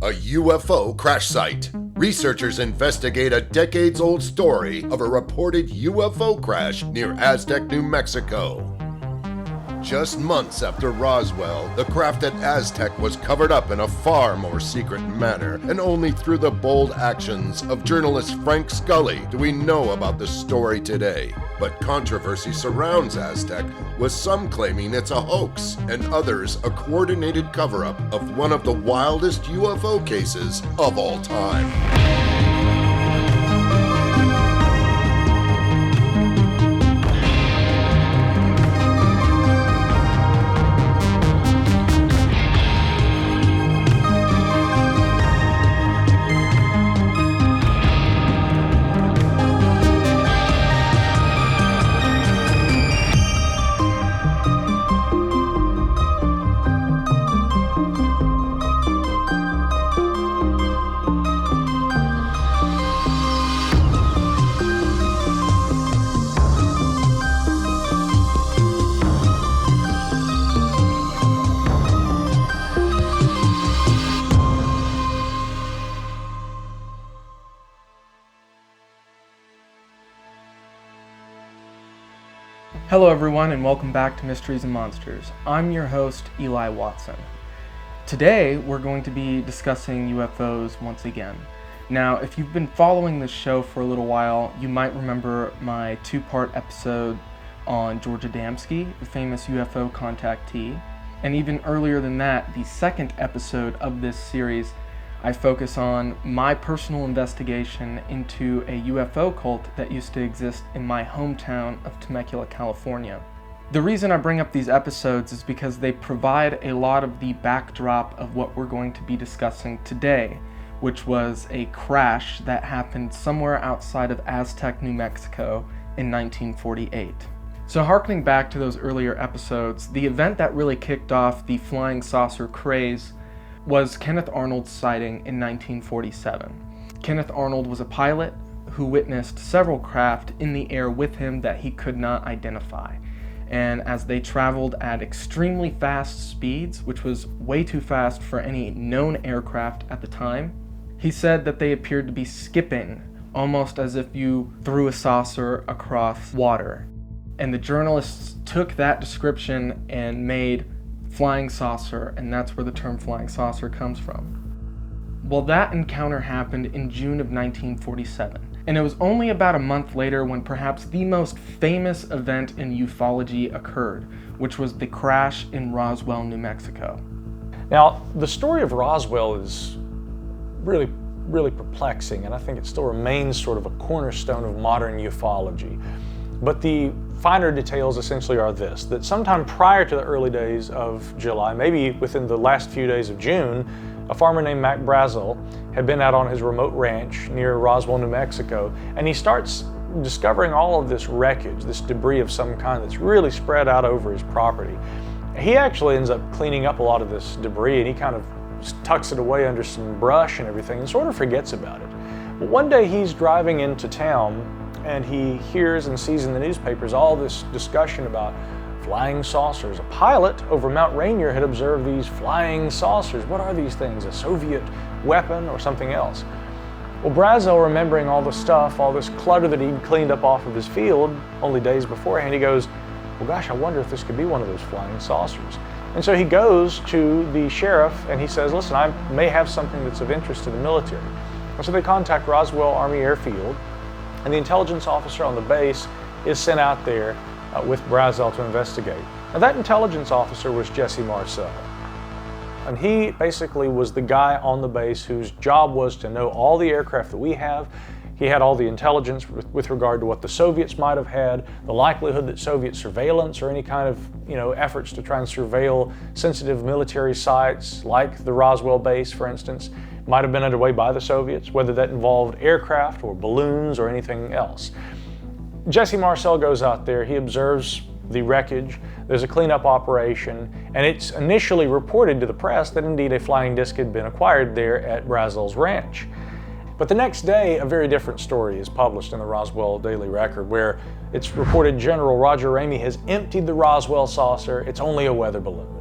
A UFO crash site. Researchers investigate a decades-old story of a reported UFO crash near Aztec, New Mexico. Just months after Roswell, the craft at Aztec was covered up in a far more secret manner, and only through the bold actions of journalist Frank Scully do we know about the story today. But controversy surrounds Aztec, with some claiming it's a hoax, and others a coordinated cover-up of one of the wildest UFO cases of all time. Hello everyone and welcome back to Mysteries and Monsters. I'm your host, Eli Watson. Today we're going to be discussing UFOs once again. Now, if you've been following this show for a little while, you might remember my two-part episode on George Adamski, the famous UFO contactee. And even earlier than that, the second episode of this series, I focus on my personal investigation into a UFO cult that used to exist in my hometown of Temecula, California. The reason I bring up these episodes is because they provide a lot of the backdrop of what we're going to be discussing today, which was a crash that happened somewhere outside of Aztec, New Mexico in 1948. So harkening back to those earlier episodes, the event that really kicked off the flying saucer craze was Kenneth Arnold's sighting in 1947. Kenneth Arnold was a pilot who witnessed several craft in the air with him that he could not identify. And as they traveled at extremely fast speeds, which was way too fast for any known aircraft at the time, he said that they appeared to be skipping, almost as if you threw a saucer across water. And the journalists took that description and made flying saucer, and that's where the term flying saucer comes from. Well, that encounter happened in June of 1947, and it was only about a month later when perhaps the most famous event in ufology occurred, which was the crash in Roswell, New Mexico. Now, the story of Roswell is really perplexing, and I think it still remains sort of a cornerstone of modern ufology. But the finer details essentially are this, that sometime prior to the early days of July, maybe within the last few days of June, a farmer named Mac Brazel had been out on his remote ranch near Roswell, New Mexico, and he starts discovering all of this wreckage, this debris of some kind that's really spread out over his property. He actually ends up cleaning up a lot of this debris, and he kind of tucks it away under some brush and everything and sort of forgets about it. But one day he's driving into town and he hears and sees in the newspapers all this discussion about flying saucers. A pilot over Mount Rainier had observed these flying saucers. What are these things? A Soviet weapon or something else? Well, Brazel, remembering all the stuff, all this clutter that he'd cleaned up off of his field only days beforehand, he goes, well, gosh, I wonder if this could be one of those flying saucers. And so he goes to the sheriff and he says, listen, I may have something that's of interest to the military. And so they contact Roswell Army Airfield, and the intelligence officer on the base is sent out there with Brazel to investigate. Now, that intelligence officer was Jesse Marcel. And he basically was the guy on the base whose job was to know all the aircraft that we have. He had all the intelligence with regard to what the Soviets might have had, the likelihood that Soviet surveillance or any kind of efforts to try and surveil sensitive military sites like the Roswell base, for instance, might have been underway by the Soviets, whether that involved aircraft or balloons or anything else. Jesse Marcel goes out there, he observes the wreckage, there's a cleanup operation, and it's initially reported to the press that indeed a flying disc had been acquired there at Brazel's ranch. But the next day, a very different story is published in the Roswell Daily Record, where it's reported General Roger Ramey has emptied the Roswell saucer, it's only a weather balloon.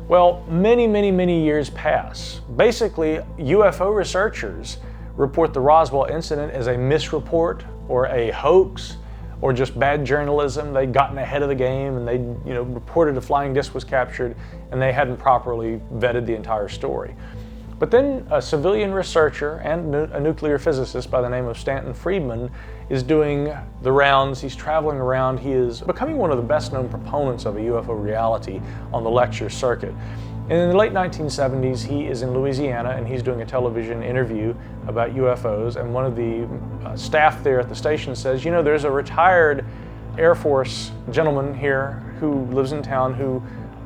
Well, many years pass. Basically, UFO researchers report the Roswell incident as a misreport or a hoax or just bad journalism. They'd gotten ahead of the game and they reported a flying disc was captured and they hadn't properly vetted the entire story. But then a civilian researcher and a nuclear physicist by the name of Stanton Friedman is doing the rounds. He's traveling around. He is becoming one of the best known proponents of a UFO reality on the lecture circuit. And in the late 1970s, he is in Louisiana and he's doing a television interview about UFOs. And one of the staff there at the station says, there's a retired Air Force gentleman here who lives in town who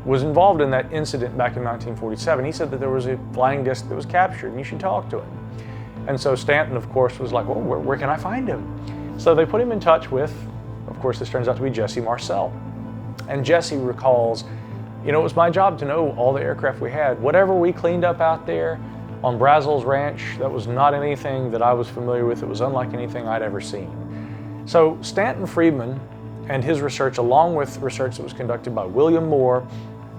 was involved in that incident back in 1947. He said that there was a flying disc that was captured and you should talk to him. And so Stanton, of course, was like, well, where can I find him? So they put him in touch with, of course, this turns out to be Jesse Marcel. And Jesse recalls, it was my job to know all the aircraft we had. Whatever we cleaned up out there on Brazel's Ranch, that was not anything that I was familiar with. It was unlike anything I'd ever seen. So Stanton Friedman and his research, along with research that was conducted by William Moore,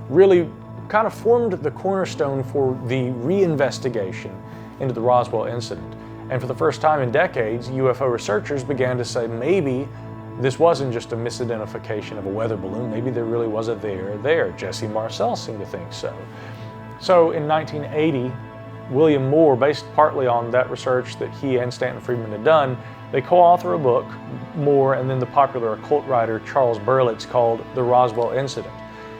really kind of formed the cornerstone for the reinvestigation into the Roswell incident. And for the first time in decades, UFO researchers began to say maybe this wasn't just a misidentification of a weather balloon, maybe there really was a there. Jesse Marcel seemed to think so. So in 1980, William Moore, based partly on that research that he and Stanton Friedman had done, they co-author a book, Moore and then the popular occult writer Charles Berlitz, called The Roswell Incident.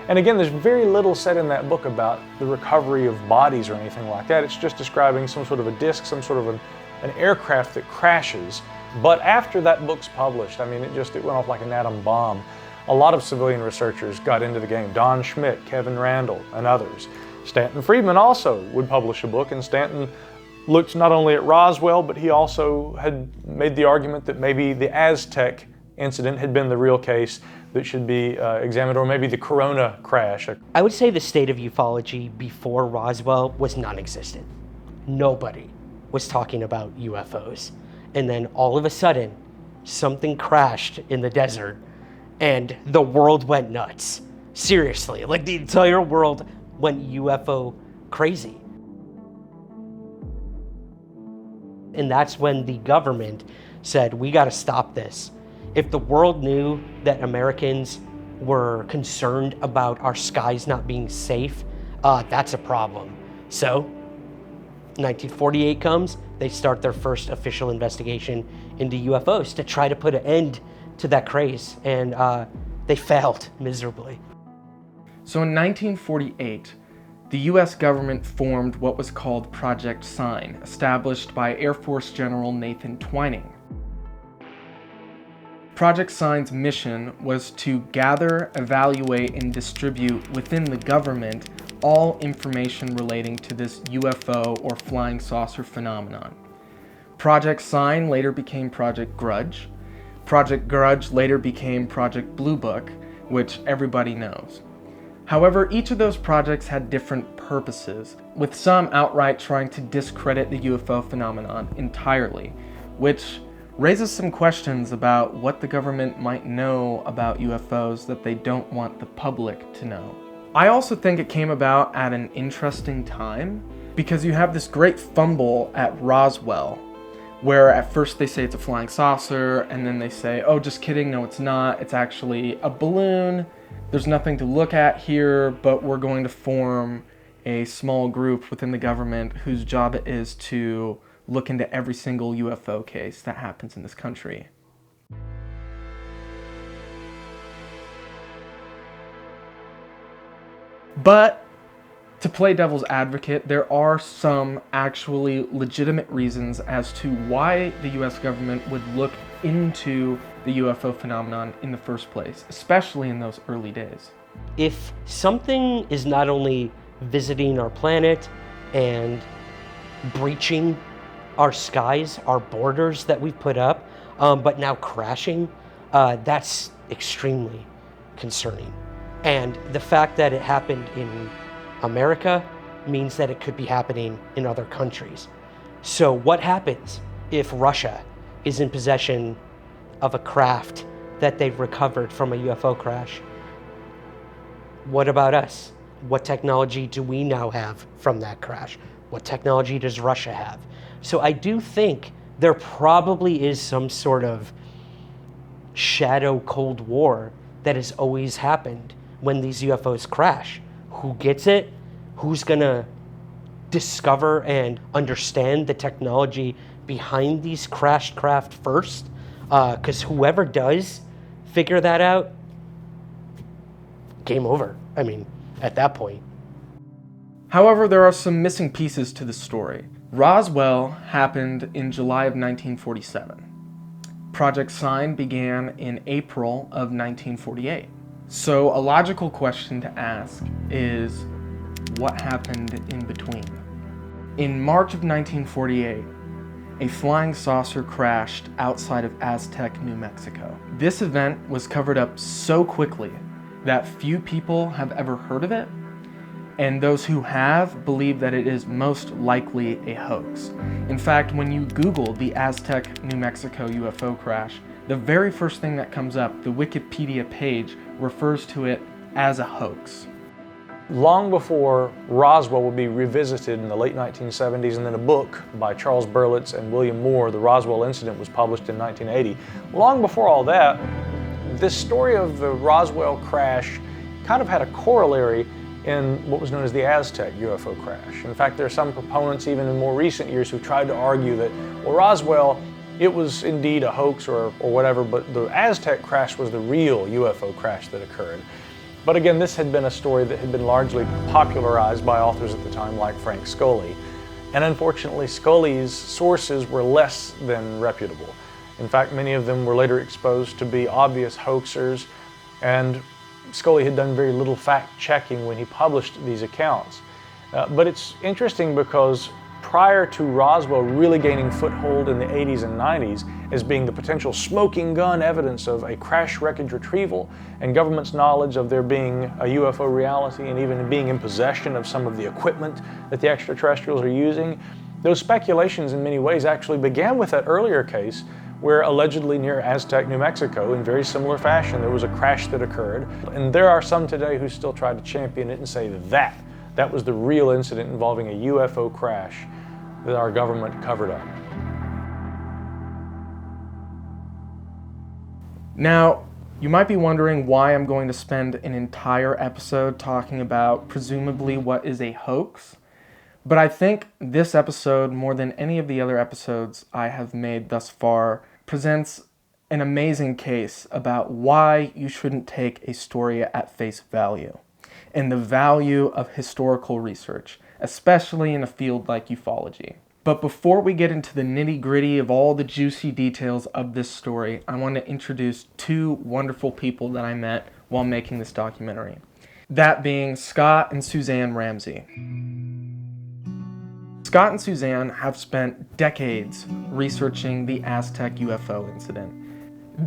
And again, there's very little said in that book about the recovery of bodies or anything like that. It's just describing some sort of a disc, some sort of an aircraft that crashes. But after that book's published, it went off like an atom bomb. A lot of civilian researchers got into the game. Don Schmitt, Kevin Randall, and others. Stanton Friedman also would publish a book, and Stanton looked not only at Roswell, but he also had made the argument that maybe the Aztec incident had been the real case that should be examined, or maybe the Corona crash. I would say the state of ufology before Roswell was non-existent. Nobody was talking about UFOs. And then all of a sudden, something crashed in the desert and the world went nuts. Seriously, like the entire world went UFO crazy. And that's when the government said, we gotta stop this. If the world knew that Americans were concerned about our skies not being safe, that's a problem. So, 1948 comes, they start their first official investigation into UFOs to try to put an end to that craze, and they failed miserably. So in 1948, the US government formed what was called Project Sign, established by Air Force General Nathan Twining. Project Sign's mission was to gather, evaluate, and distribute within the government all information relating to this UFO or flying saucer phenomenon. Project Sign later became Project Grudge. Project Grudge later became Project Blue Book, which everybody knows. However, each of those projects had different purposes, with some outright trying to discredit the UFO phenomenon entirely, which raises some questions about what the government might know about UFOs that they don't want the public to know. I also think it came about at an interesting time, because you have this great fumble at Roswell, where at first they say it's a flying saucer, and then they say, oh, just kidding, no it's not, it's actually a balloon, there's nothing to look at here, but we're going to form a small group within the government whose job it is to look into every single UFO case that happens in this country. But to play devil's advocate, there are some actually legitimate reasons as to why the US government would look into the UFO phenomenon in the first place, especially in those early days. If something is not only visiting our planet and breaching our skies, our borders that we've put up, but now crashing, that's extremely concerning. And the fact that it happened in America means that it could be happening in other countries. So what happens if Russia is in possession of a craft that they've recovered from a UFO crash? What about us? What technology do we now have from that crash? What technology does Russia have? So I do think there probably is some sort of shadow Cold War that has always happened when these UFOs crash. Who gets it? Who's gonna discover and understand the technology behind these crashed craft first? Because whoever does figure that out, game over. I mean, at that point. However, there are some missing pieces to the story. Roswell happened in July of 1947. Project Sign began in April of 1948. So a logical question to ask is, what happened in between? In March of 1948, a flying saucer crashed outside of Aztec, New Mexico. This event was covered up so quickly that few people have ever heard of it, and those who have believe that it is most likely a hoax. In fact, when you Google the Aztec, New Mexico UFO crash, the very first thing that comes up, the Wikipedia page, refers to it as a hoax. Long before Roswell would be revisited in the late 1970s, and then a book by Charles Berlitz and William Moore, The Roswell Incident, was published in 1980. Long before all that, this story of the Roswell crash kind of had a corollary in what was known as the Aztec UFO crash. In fact, there are some proponents even in more recent years who tried to argue that, well, Roswell, it was indeed a hoax or whatever, but the Aztec crash was the real UFO crash that occurred. But again, this had been a story that had been largely popularized by authors at the time like Frank Scully. And unfortunately, Scully's sources were less than reputable. In fact, many of them were later exposed to be obvious hoaxers, and Scully had done very little fact-checking when he published these accounts. But it's interesting because prior to Roswell really gaining foothold in the 80s and 90s as being the potential smoking gun evidence of a crash wreckage retrieval and government's knowledge of there being a UFO reality and even being in possession of some of the equipment that the extraterrestrials are using, those speculations in many ways actually began with that earlier case where allegedly near Aztec, New Mexico, in very similar fashion, there was a crash that occurred. And there are some today who still try to champion it and say that was the real incident involving a UFO crash that our government covered up. Now, you might be wondering why I'm going to spend an entire episode talking about presumably what is a hoax. But I think this episode, more than any of the other episodes I have made thus far, presents an amazing case about why you shouldn't take a story at face value and the value of historical research, especially in a field like ufology. But before we get into the nitty-gritty of all the juicy details of this story, I want to introduce two wonderful people that I met while making this documentary. That being Scott and Suzanne Ramsey. Scott and Suzanne have spent decades researching the Aztec UFO incident.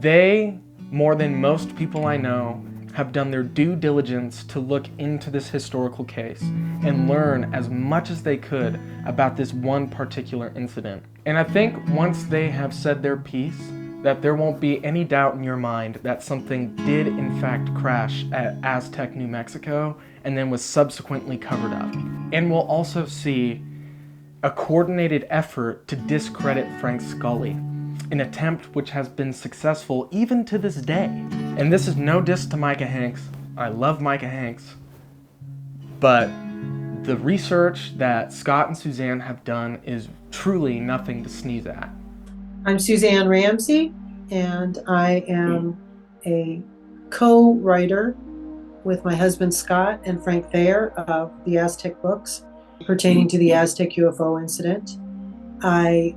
They, more than most people I know, have done their due diligence to look into this historical case and learn as much as they could about this one particular incident. And I think once they have said their piece, that there won't be any doubt in your mind that something did in fact crash at Aztec, New Mexico, and then was subsequently covered up. And we'll also see a coordinated effort to discredit Frank Scully, an attempt which has been successful even to this day. And this is no diss to Micah Hanks. I love Micah Hanks. But the research that Scott and Suzanne have done is truly nothing to sneeze at. I'm Suzanne Ramsey, and I am a co-writer with my husband Scott and Frank Thayer of the Aztec books pertaining to the Aztec UFO incident. I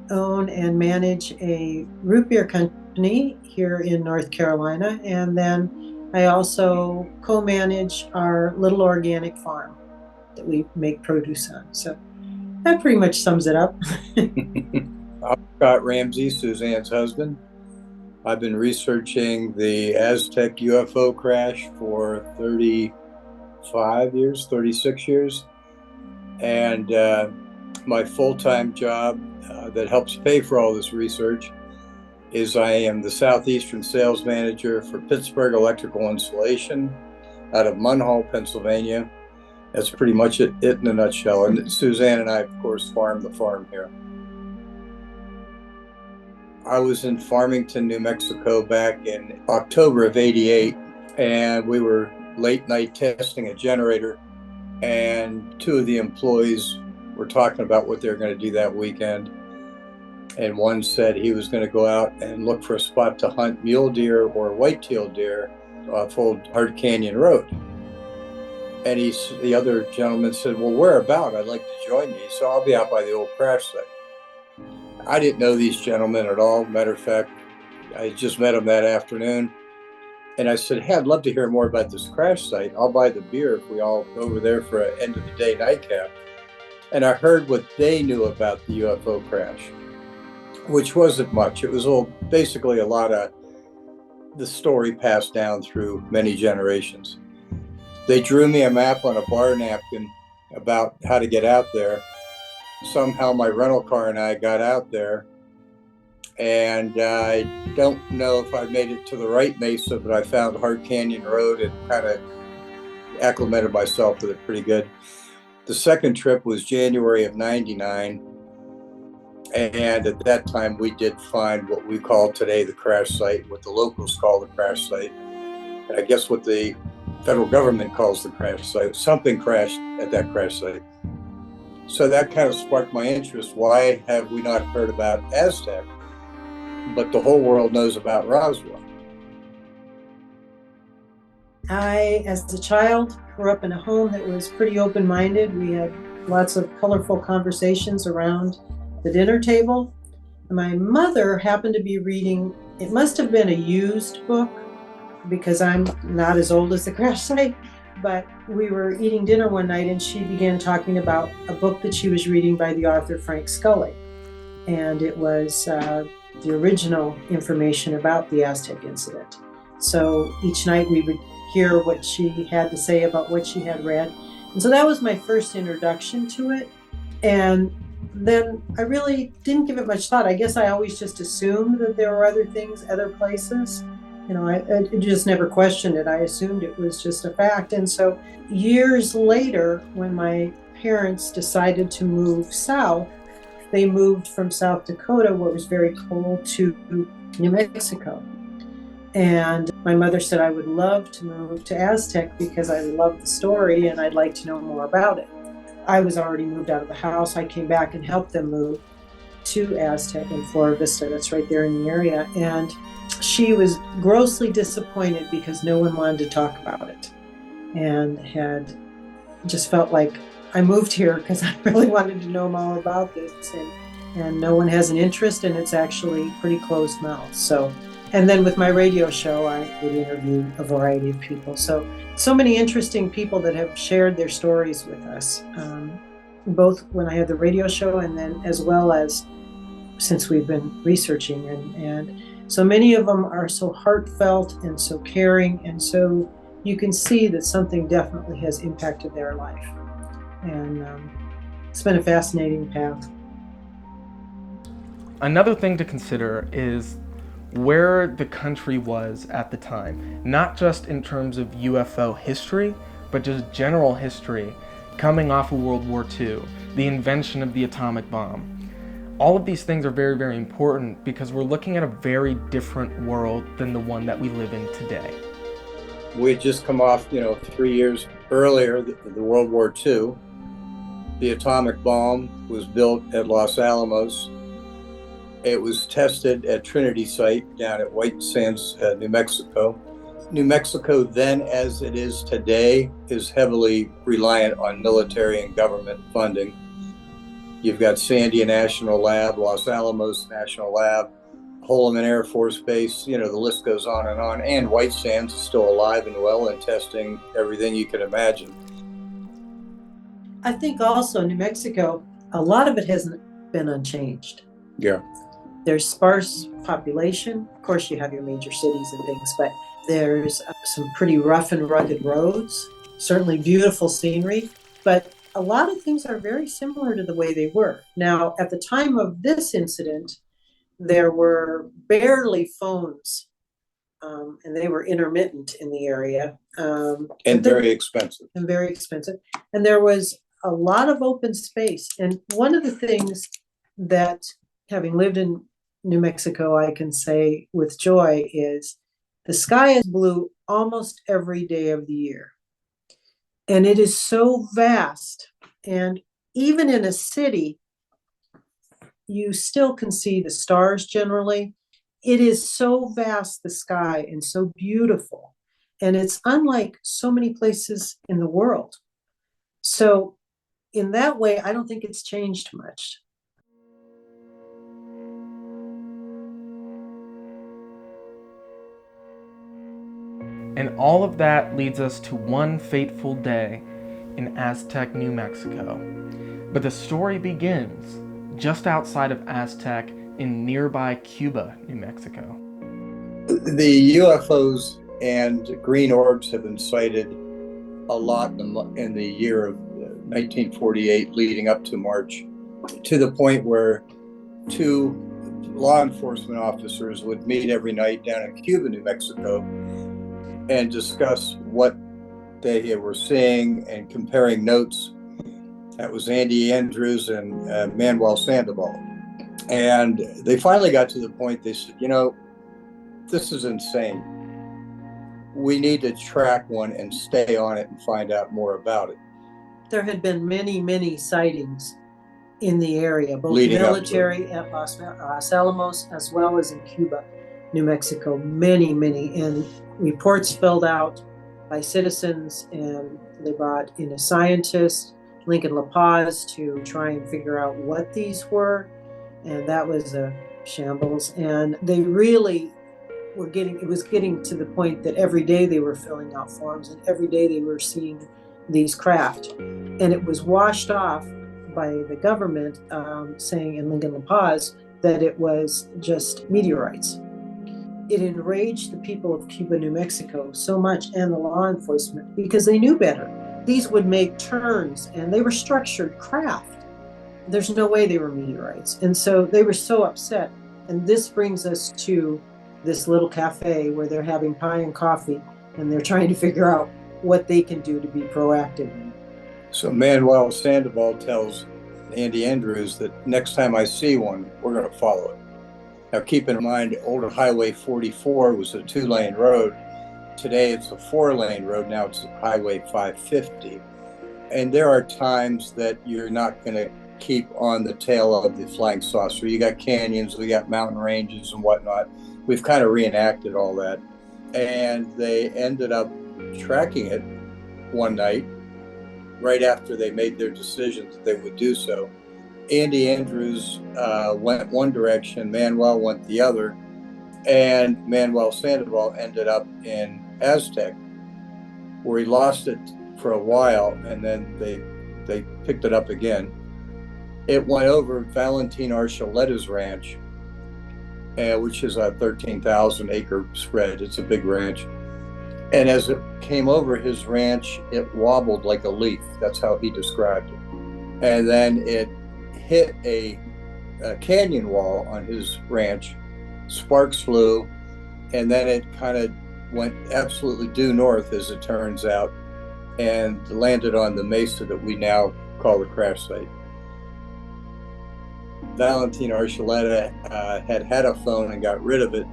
own and manage a root beer company here in North Carolina, and then I also co-manage our little organic farm that we make produce on. So that pretty much sums it up. I'm Scott Ramsey, Suzanne's husband. I've been researching the Aztec UFO crash for 35 years, 36 years. And my full-time job that helps pay for all this research is I am the Southeastern Sales Manager for Pittsburgh Electrical Installation, out of Munhall, Pennsylvania. That's pretty much it in a nutshell. And Suzanne and I, of course, farm the farm here. I was in Farmington, New Mexico back in October of '88, and we were late night testing a generator, and two of the employees were talking about what they were going to do that weekend. And one said he was going to go out and look for a spot to hunt mule deer or white-tailed deer off Old Hart Canyon Road. And the other gentleman said, well, where about? I'd like to join you. So I'll be out by the old crash site. I didn't know these gentlemen at all. Matter of fact, I just met them that afternoon. And I said, hey, I'd love to hear more about this crash site. I'll buy the beer if we all go over there for an end of the day nightcap. And I heard what they knew about the UFO crash, which wasn't much. It was basically a lot of the story passed down through many generations. They drew me a map on a bar napkin about how to get out there. Somehow my rental car and I got out there, and I don't know if I made it to the right mesa, but I found Hart Canyon Road and kind of acclimated myself with it pretty good. The second trip was January of '99, and at that time we did find what we call today the crash site, what the locals call the crash site, and I guess what the federal government calls the crash site. Something crashed at that crash site. So that kind of sparked my interest. Why have we not heard about Aztec, but the whole world knows about Roswell? I, as a child, grew up in a home that was pretty open-minded. We had lots of colorful conversations around the dinner table. My mother happened to be reading, it must have been a used book, because I'm not as old as the crash site, but we were eating dinner one night and she began talking about a book that she was reading by the author Frank Scully. And it was the original information about the Aztec incident. So each night we would hear what she had to say about what she had read. And so that was my first introduction to it. And then I really didn't give it much thought. I guess I always just assumed that there were other things, other places. You know, I just never questioned it. I assumed it was just a fact. And so years later, when my parents decided to move south, they moved from South Dakota, where it was very cold, to New Mexico. And my mother said I would love to move to Aztec because I love the story and I'd like to know more about it. I was already moved out of the house. I came back and helped them move to Aztec in Flora Vista. That's right there in the area. And she was grossly disappointed because no one wanted to talk about it, and had just felt like I moved here because I really wanted to know more about this, and no one has an interest, and it's actually pretty closed mouth. So, and then with my radio show, I would interview a variety of people. So many interesting people that have shared their stories with us, both when I had the radio show and then as well as since we've been researching, and so many of them are so heartfelt and so caring, and so you can see that something definitely has impacted their life. And it's been a fascinating path. Another thing to consider is where the country was at the time, not just in terms of UFO history, but just general history coming off of World War II, the invention of the atomic bomb. All of these things are very, very important because we're looking at a very different world than the one that we live in today. We had just come off, 3 years earlier, the World War II. The atomic bomb was built at Los Alamos. It was tested at Trinity Site down at White Sands, New Mexico. New Mexico then, as it is today, is heavily reliant on military and government funding. You've got Sandia National Lab, Los Alamos National Lab, Holloman Air Force Base, the list goes on. And White Sands is still alive and well and testing everything you can imagine. I think also New Mexico, a lot of it hasn't been unchanged. Yeah. There's sparse population. Of course, you have your major cities and things, but there's some pretty rough and rugged roads, certainly beautiful scenery, but a lot of things are very similar to the way they were. Now, at the time of this incident, there were barely phones and they were intermittent in the area. And very expensive. And very expensive. And there was a lot of open space. And one of the things that, having lived in New Mexico, I can say with joy is the sky is blue almost every day of the year. And it is so vast. And even in a city, you still can see the stars generally. It is so vast, the sky, and so beautiful. And it's unlike so many places in the world. So in that way, I don't think it's changed much. And all of that leads us to one fateful day in Aztec, New Mexico. But the story begins just outside of Aztec in nearby Cuba, New Mexico. The UFOs and green orbs have been sighted a lot in the year of 1948 leading up to March, to the point where two law enforcement officers would meet every night down in Cuba, New Mexico, and discuss what they were seeing and comparing notes. That was Andy Andrews and Manuel Sandoval. And they finally got to the point, they said, this is insane. We need to track one and stay on it and find out more about it. There had been many, many sightings in the area, both Leading military at Los Alamos as well as in Cuba, New Mexico. Many, many. And reports filled out by citizens, and they brought in a scientist, Lincoln La Paz, to try and figure out what these were. And that was a shambles. And they really it was getting to the point that every day they were filling out forms, and every day they were seeing these craft. And it was washed off by the government, saying in Lincoln La Paz that it was just meteorites. It enraged the people of Cuba, New Mexico so much, and the law enforcement, because they knew better. These would make turns, and they were structured craft. There's no way they were meteorites. And so they were so upset. And this brings us to this little cafe where they're having pie and coffee, and they're trying to figure out what they can do to be proactive. So Manuel Sandoval tells Andy Andrews that next time I see one, we're going to follow it. Now, keep in mind, old Highway 44 was a 2-lane road. Today, it's a 4-lane road. Now it's Highway 550. And there are times that you're not going to keep on the tail of the flying saucer. You got canyons, we got mountain ranges and whatnot. We've kind of reenacted all that. And they ended up tracking it one night, right after they made their decision that they would do so. Andy Andrews went one direction, Manuel went the other, and Manuel Sandoval ended up in Aztec, where he lost it for a while, and then they picked it up again. It went over Valentin Archuleta's ranch, which is a 13,000 acre spread. It's a big ranch. And as it came over his ranch, it wobbled like a leaf. That's how he described it. And then it hit a canyon wall on his ranch. Sparks flew, and then it kind of went absolutely due north, as it turns out, and landed on the mesa that we now call the crash site. Valentin Archuleta had a phone and got rid of it,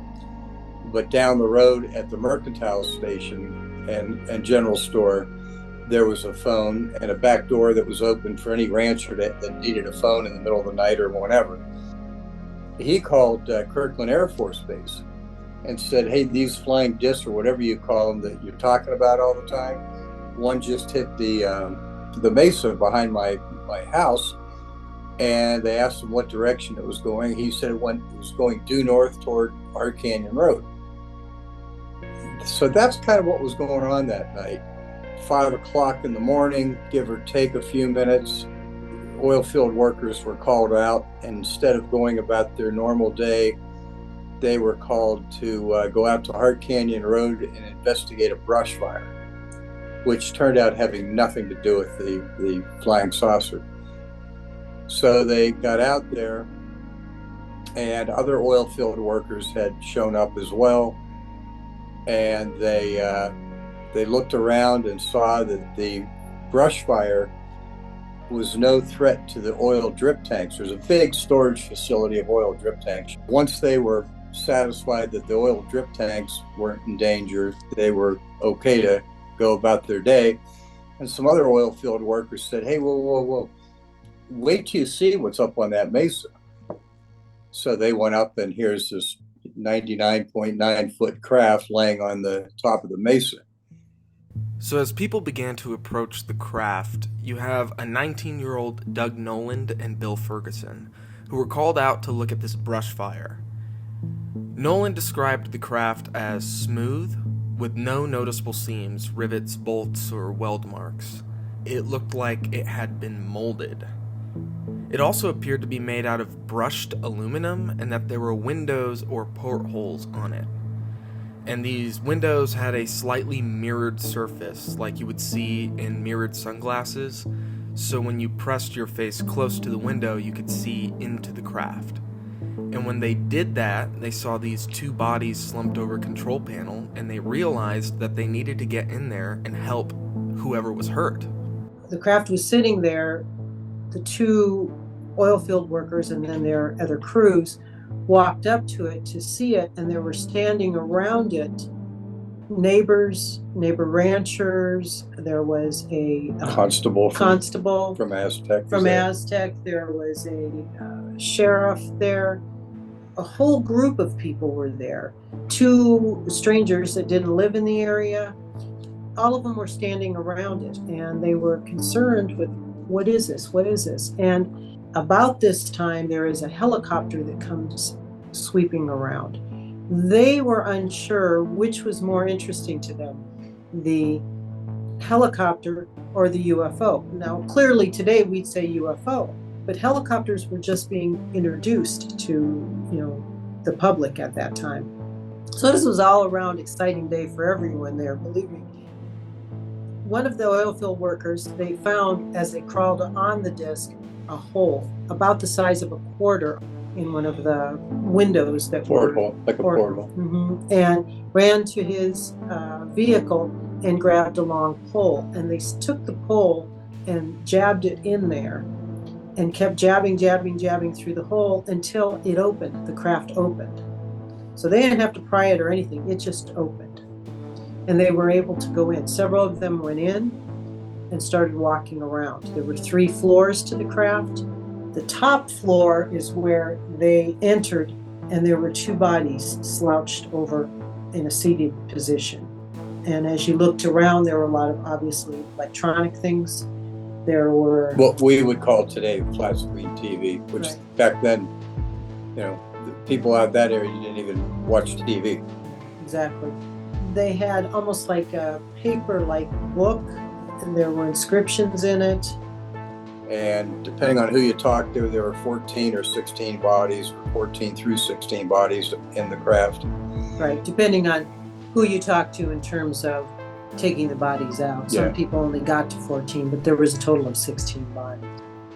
but down the road at the mercantile station and general store, there was a phone and a back door that was open for any rancher that needed a phone in the middle of the night or whenever. He called Kirkland Air Force Base and said, hey, these flying discs, or whatever you call them that you're talking about all the time, one just hit the mesa behind my house. And they asked him what direction it was going. He said it was going due north toward Art Canyon Road. So that's kind of what was going on that night. 5 o'clock in the morning, give or take a few minutes, oil field workers were called out, and instead of going about their normal day, they were called to go out to Hart Canyon Road and investigate a brush fire, which turned out having nothing to do with the flying saucer. So they got out there, and other oil field workers had shown up as well. and they looked around and saw that the brush fire was no threat to the oil drip tanks. There's a big storage facility of oil drip tanks. Once they were satisfied that the oil drip tanks weren't in danger, they were okay to go about their day. And some other oil field workers said, hey, whoa, wait till you see what's up on that mesa. So they went up, and here's this 99.9 foot craft laying on the top of the mesa. So as people began to approach the craft, you have a 19-year-old Doug Noland and Bill Ferguson, who were called out to look at this brush fire. Noland described the craft as smooth, with no noticeable seams, rivets, bolts, or weld marks. It looked like it had been molded. It also appeared to be made out of brushed aluminum, and that there were windows or portholes on it. And these windows had a slightly mirrored surface, like you would see in mirrored sunglasses, so when you pressed your face close to the window, you could see into the craft. And when they did that, they saw these two bodies slumped over a control panel, and they realized that they needed to get in there and help whoever was hurt. The craft was sitting there. The two oil field workers and then their other crews walked up to it to see it, and there were standing around it neighbor ranchers. There was a constable from Aztec. There was a sheriff there. A whole group of people were there. Two strangers that didn't live in the area. All of them were standing around it, and they were concerned with, what is this? And about this time, there is a helicopter that comes sweeping around. They were unsure which was more interesting to them, the helicopter or the UFO. Now, clearly today we'd say UFO, but helicopters were just being introduced to, the public at that time. So this was all around exciting day for everyone there, believe me. One of the oil field workers, they found as they crawled on the disc, a hole about the size of a quarter in one of the windows that portal. And ran to his vehicle and grabbed a long pole, and they took the pole and jabbed it in there and kept jabbing through the hole until it opened. The craft opened. So they didn't have to pry it or anything. It just opened. And they were able to go in. Several of them went in and started walking around. There were 3 floors to the craft. The top floor is where they entered, and there were 2 bodies slouched over in a seated position. And as you looked around, there were a lot of obviously electronic things. There were what we would call today flat screen TV, which back then, the people out that area didn't even watch TV. Exactly. They had almost like a paper-like book, and there were inscriptions in it. And depending on who you talked to, there were 14 or 16 bodies, or 14 through 16 bodies in the craft. Right, depending on who you talked to in terms of taking the bodies out. Some people only got to 14, but there was a total of 16 bodies.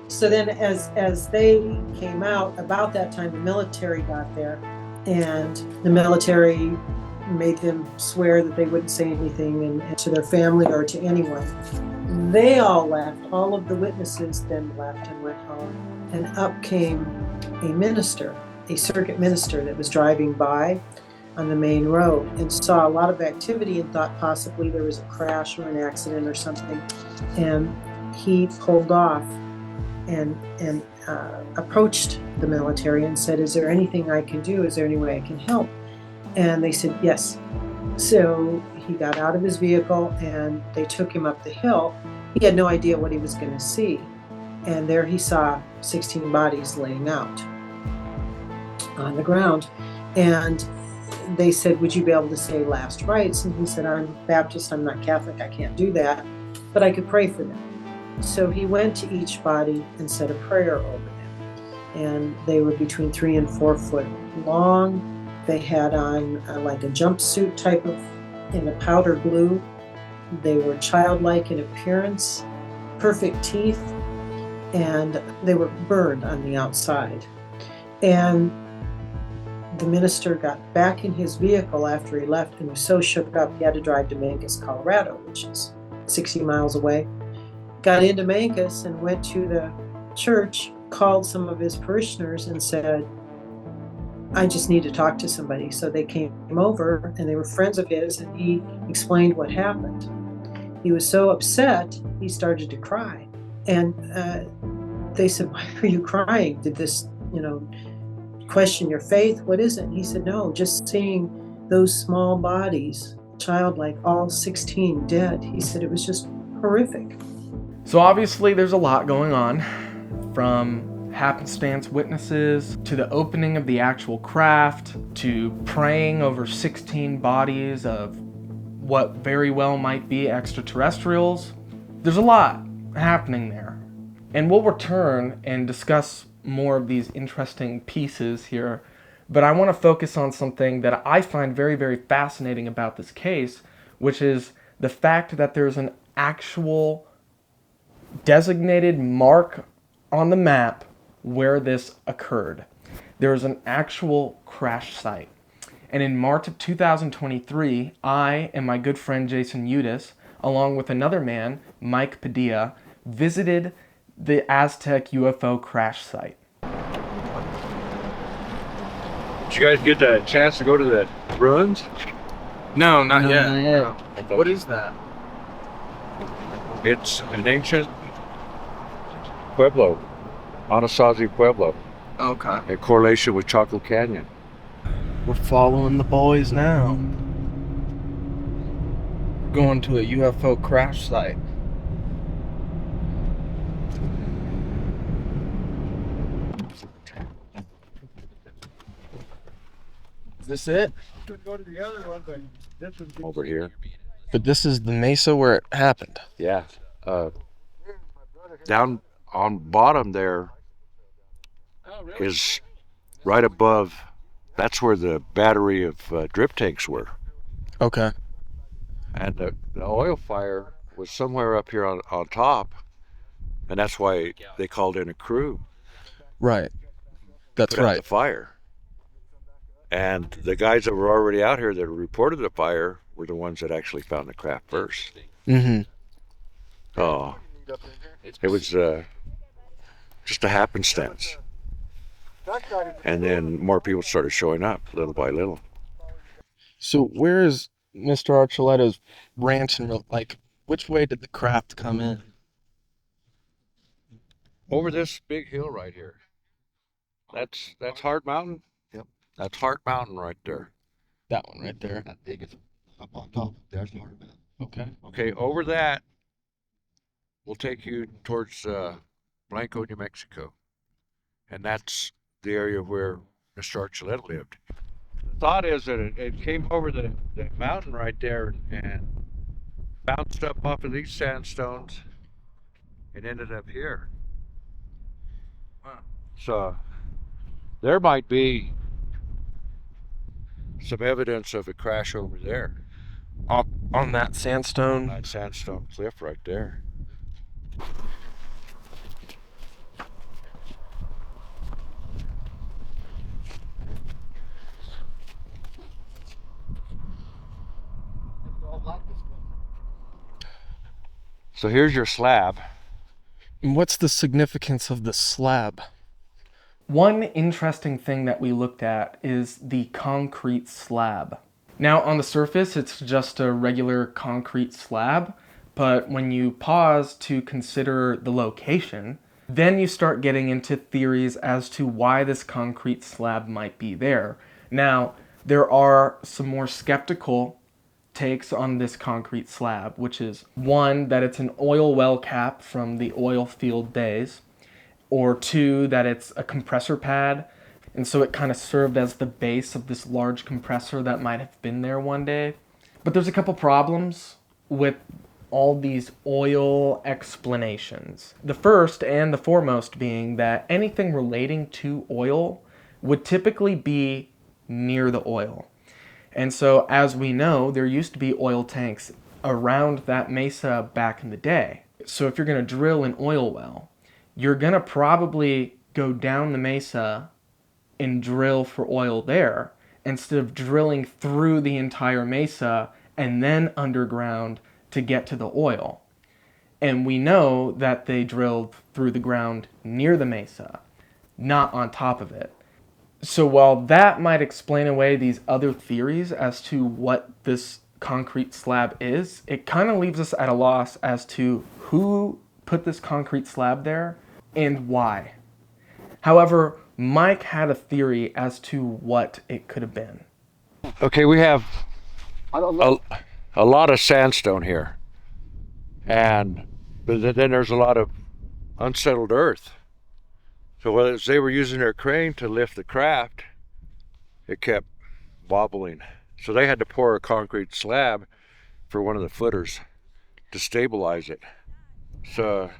So then as they came out, about that time the military got there, and the military made them swear that they wouldn't say anything and to their family or to anyone. They all left. All of the witnesses then left and went home. And up came a minister, a circuit minister that was driving by on the main road and saw a lot of activity and thought possibly there was a crash or an accident or something. And he pulled off and approached the military and said, "Is there anything I can do? Is there any way I can help?" And they said, "Yes." So he got out of his vehicle and they took him up the hill. He had no idea what he was going to see. And there he saw 16 bodies laying out on the ground. And they said, "Would you be able to say last rites?" And he said, "I'm Baptist, I'm not Catholic, I can't do that, but I could pray for them." So he went to each body and said a prayer over them. And they were between 3 and 4 foot long. They had on like a jumpsuit type of, in a powder blue. They were childlike in appearance, perfect teeth, and they were burned on the outside. And the minister got back in his vehicle after he left and was so shook up he had to drive to Mancos, Colorado, which is 60 miles away. Got into Mancos and went to the church, called some of his parishioners and said, I just need to talk to somebody. So they came over and they were friends of his, and he explained what happened. He was so upset, he started to cry. And they said, why are you crying? Did this, question your faith? What is it? And he said, no, just seeing those small bodies, childlike, all 16 dead. He said it was just horrific. So obviously there's a lot going on, from happenstance witnesses to the opening of the actual craft to praying over 16 bodies of what very well might be extraterrestrials. There's a lot happening there. And we'll return and discuss more of these interesting pieces here, but I want to focus on something that I find very, very fascinating about this case, which is the fact that there's an actual designated mark on the map where this occurred. There's an actual crash site. And in March of 2023, I and my good friend Jason Udis, along with another man, Mike Padilla, visited the Aztec UFO crash site. Did you guys get a chance to go to the ruins? No, not yet. Not yet. What is that? It's an ancient pueblo, Anasazi Pueblo, Okay. in correlation with Chaco Canyon. We're following the boys now. Going to a UFO crash site. Is this it? Go to the other one, but this one's over here. But this is the mesa where it happened. Yeah. Down on bottom there is right above. That's where the battery of drip tanks were. Okay. And the oil fire was somewhere up here on top, and that's why they called in a crew. Right. That's Put out right. the fire. And the guys that were already out here that reported the fire were the ones that actually found the craft first. Mm-hmm. Oh, it was just a happenstance. And then more people started showing up little by little. So where is Mr. Archuleto's ranch and which way did the craft come in? Over this big hill right here. That's Hart Mountain? Yep. That's Hart Mountain right there. That one right there. That big is up on top. There's the heart, man. Okay. Okay, over that, we'll take you towards Blanco, New Mexico. And that's the area where Mr. Archuleta lived. The thought is that it came over the mountain right there and bounced up off of these sandstones and ended up here. Wow. So there might be some evidence of a crash over there. On that sandstone? That sandstone cliff right there. So here's your slab. And what's the significance of the slab? One interesting thing that we looked at is the concrete slab. Now on the surface it's just a regular concrete slab, but when you pause to consider the location, then you start getting into theories as to why this concrete slab might be there. Now, there are some more skeptical takes on this concrete slab, which is one, that it's an oil well cap from the oil field days, or two, that it's a compressor pad, and so it kind of served as the base of this large compressor that might have been there one day. But there's a couple problems with all these oil explanations. The first and the foremost being that anything relating to oil would typically be near the oil. And so, as we know, there used to be oil tanks around that mesa back in the day. So if you're going to drill an oil well, you're going to probably go down the mesa and drill for oil there instead of drilling through the entire mesa and then underground to get to the oil. And we know that they drilled through the ground near the mesa, not on top of it. So while that might explain away these other theories as to what this concrete slab is, it kind of leaves us at a loss as to who put this concrete slab there and why. However, Mike had a theory as to what it could have been. Okay, we have a lot of sandstone here, but then there's a lot of unsettled earth. So as they were using their crane to lift the craft, it kept wobbling. So they had to pour a concrete slab for one of the footers to stabilize it, so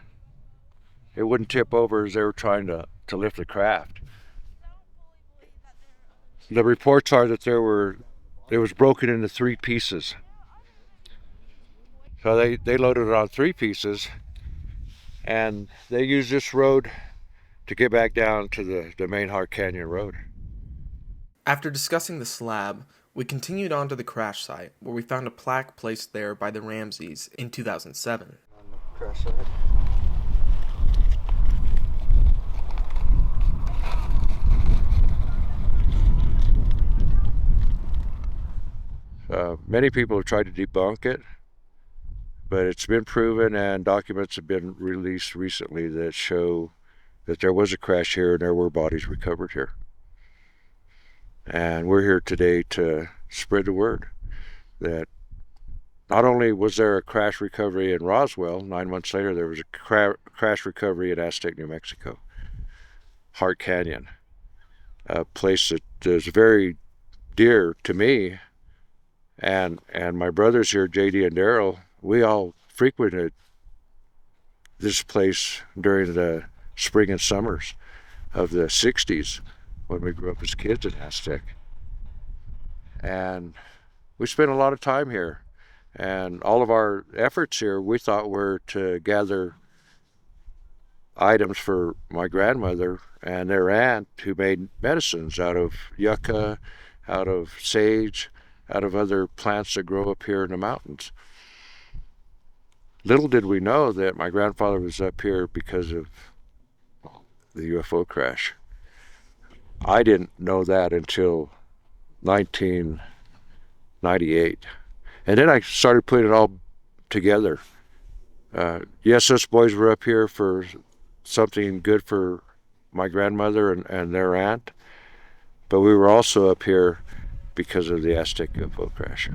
it wouldn't tip over as they were trying to lift the craft. The reports are that it was broken into 3 pieces. So they loaded it on 3 pieces, and they used this road to get back down to the main Hart Canyon Road. After discussing the slab, we continued on to the crash site, where we found a plaque placed there by the Ramseys in 2007. On the crash site. Many people have tried to debunk it, but it's been proven, and documents have been released recently that show that there was a crash here and there were bodies recovered here. And we're here today to spread the word that not only was there a crash recovery in Roswell, 9 months later there was a crash recovery in Aztec, New Mexico, Hart Canyon, a place that is very dear to me and my brothers here, JD and Daryl. We all frequented this place during the spring and summers of the 60s when we grew up as kids in Aztec. And we spent a lot of time here. And all of our efforts here, we thought, were to gather items for my grandmother and their aunt, who made medicines out of yucca, out of sage, out of other plants that grow up here in the mountains. Little did we know that my grandfather was up here because of the UFO crash. I didn't know that until 1998. And then I started putting it all together. Yes, us boys were up here for something good for my grandmother and their aunt, but we were also up here because of the Aztec UFO crash.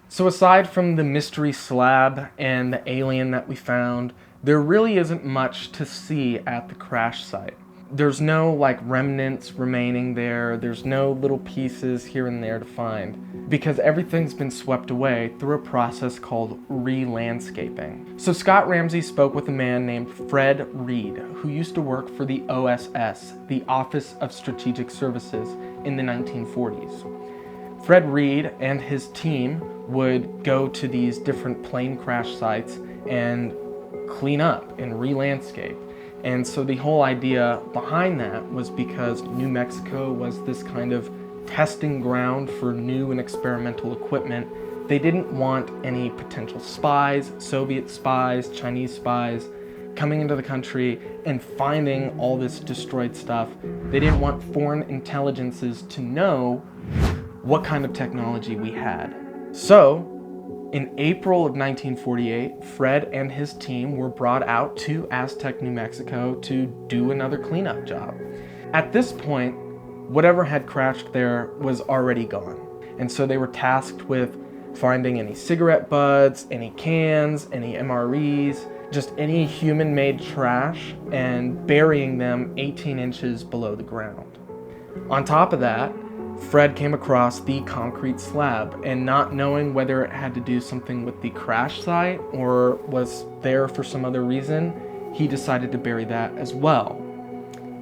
So aside from the mystery slab and the alien that we found, there really isn't much to see at the crash site. There's no remnants remaining there. There's no little pieces here and there to find, because everything's been swept away through a process called re-landscaping. So Scott Ramsey spoke with a man named Fred Reed, who used to work for the OSS, the Office of Strategic Services, in the 1940s. Fred Reed and his team would go to these different plane crash sites and clean up and re-landscape. And so the whole idea behind that was because New Mexico was this kind of testing ground for new and experimental equipment. They didn't want any potential spies, Soviet spies, Chinese spies, coming into the country and finding all this destroyed stuff. They didn't want foreign intelligences to know what kind of technology we had. So, in April of 1948, Fred and his team were brought out to Aztec, New Mexico to do another cleanup job. At this point, whatever had crashed there was already gone. And so they were tasked with finding any cigarette butts, any cans, any MREs, just any human-made trash, and burying them 18 inches below the ground. On top of that, Fred came across the concrete slab, and not knowing whether it had to do something with the crash site or was there for some other reason, he decided to bury that as well.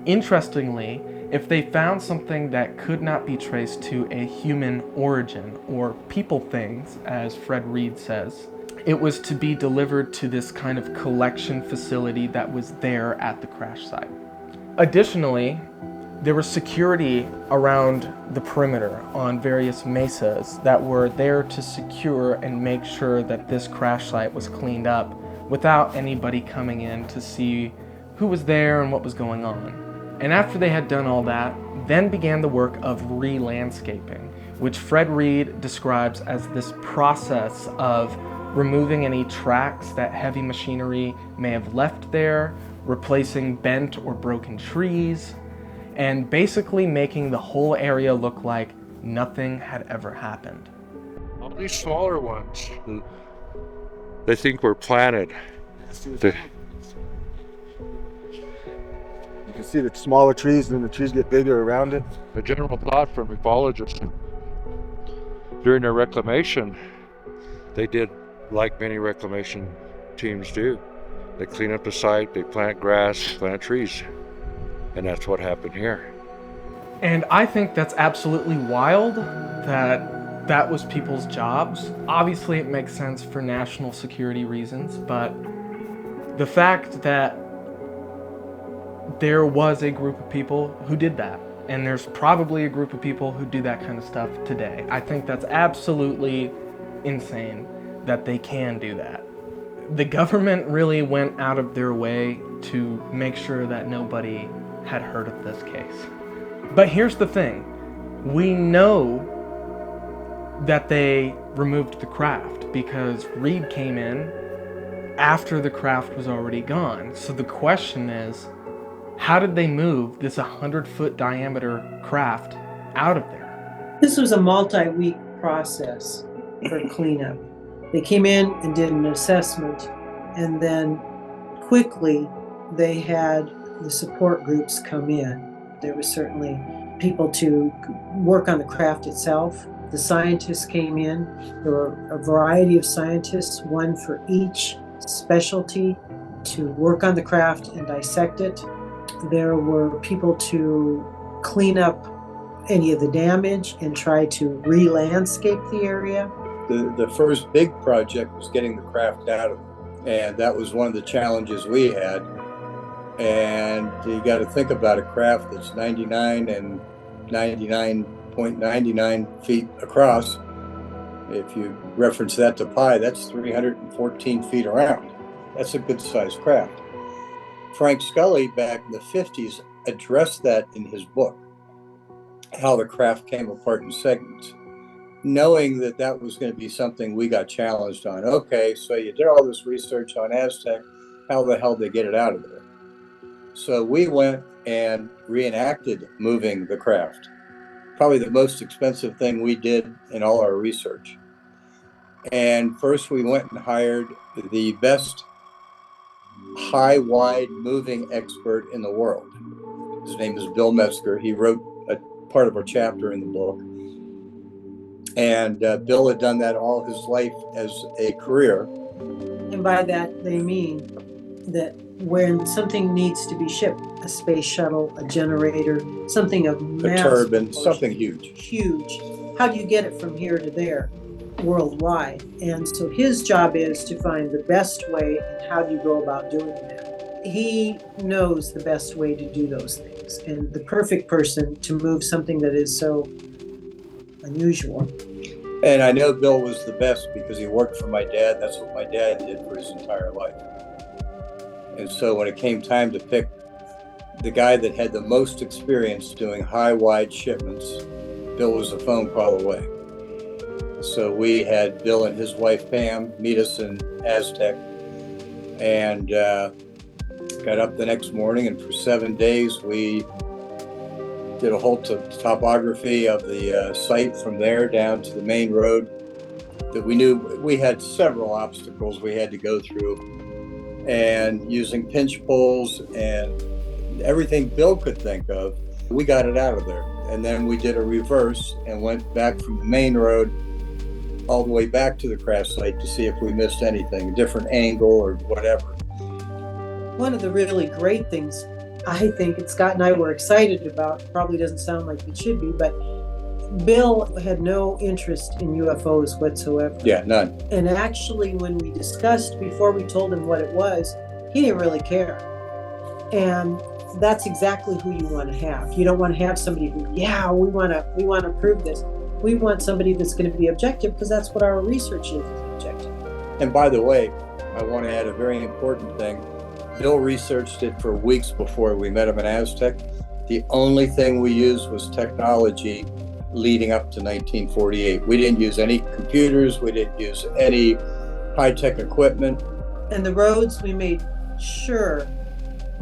Interestingly, if they found something that could not be traced to a human origin, or people things, as Fred Reed says, it was to be delivered to this kind of collection facility that was there at the crash site. Additionally, there was security around the perimeter on various mesas that were there to secure and make sure that this crash site was cleaned up without anybody coming in to see who was there and what was going on. And after they had done all that, then began the work of re-landscaping, which Fred Reed describes as this process of removing any tracks that heavy machinery may have left there, replacing bent or broken trees, and basically making the whole area look like nothing had ever happened. All these smaller ones, they think were planted. You can see the smaller trees, and then the trees get bigger around it. The general thought from ufologists during their reclamation, they did like many reclamation teams do. They clean up the site, they plant grass, plant trees. And that's what happened here. And I think that's absolutely wild that that was people's jobs. Obviously, it makes sense for national security reasons, but the fact that there was a group of people who did that, and there's probably a group of people who do that kind of stuff today. I think that's absolutely insane that they can do that. The government really went out of their way to make sure that nobody had heard of this case. But here's the thing. We know that they removed the craft because Reed came in after the craft was already gone. So the question is, how did they move this 100-foot diameter craft out of there? This was a multi-week process for cleanup. They came in and did an assessment, and then quickly they had the support groups come in. There was certainly people to work on the craft itself. The scientists came in. There were a variety of scientists, one for each specialty, to work on the craft and dissect it. There were people to clean up any of the damage and try to re-landscape the area. The first big project was getting the craft out of it, and that was one of the challenges we had. And you got to think about a craft that's 99 and 99.99 feet across. If you reference that to pi, that's 314 feet around. That's a good sized craft. Frank Scully back in the 50s addressed that in his book, how the craft came apart in segments, knowing that that was going to be something we got challenged on. Okay, so you did all this research on Aztec, how the hell did they get it out of there? So we went and reenacted moving the craft. Probably the most expensive thing we did in all our research. And first we went and hired the best high wide moving expert in the world. His name is Bill Metzger. He wrote a part of our chapter in the book. And Bill had done that all his life as a career. And by that, they mean that when something needs to be shipped, a space shuttle, a generator, something of massive, a turbine, something huge. Huge. How do you get it from here to there worldwide? And so his job is to find the best way, and how do you go about doing that? He knows the best way to do those things, and the perfect person to move something that is so unusual. And I know Bill was the best because he worked for my dad. That's what my dad did for his entire life. And so when it came time to pick the guy that had the most experience doing high, wide shipments, Bill was a phone call away. So we had Bill and his wife Pam meet us in Aztec, and got up the next morning, and for 7 days we did a whole topography of the site from there down to the main road. That we knew we had several obstacles we had to go through, and using pinch poles and everything Bill could think of, we got it out of there. And then we did a reverse and went back from the main road all the way back to the crash site to see if we missed anything, a different angle or whatever. One of the really great things I think Scott and I were excited about, probably doesn't sound like it should be, but Bill had no interest in UFOs whatsoever. Yeah, none. And actually, when we discussed, before we told him what it was, he didn't really care. And that's exactly who you want to have. You don't want to have somebody who, yeah, we want to prove this. We want somebody that's going to be objective, because that's what our research is objective. And by the way, I want to add a very important thing. Bill researched it for weeks before we met him in Aztec. The only thing we used was technology leading up to 1948. We didn't use any computers. We didn't use any high-tech equipment. And the roads, we made sure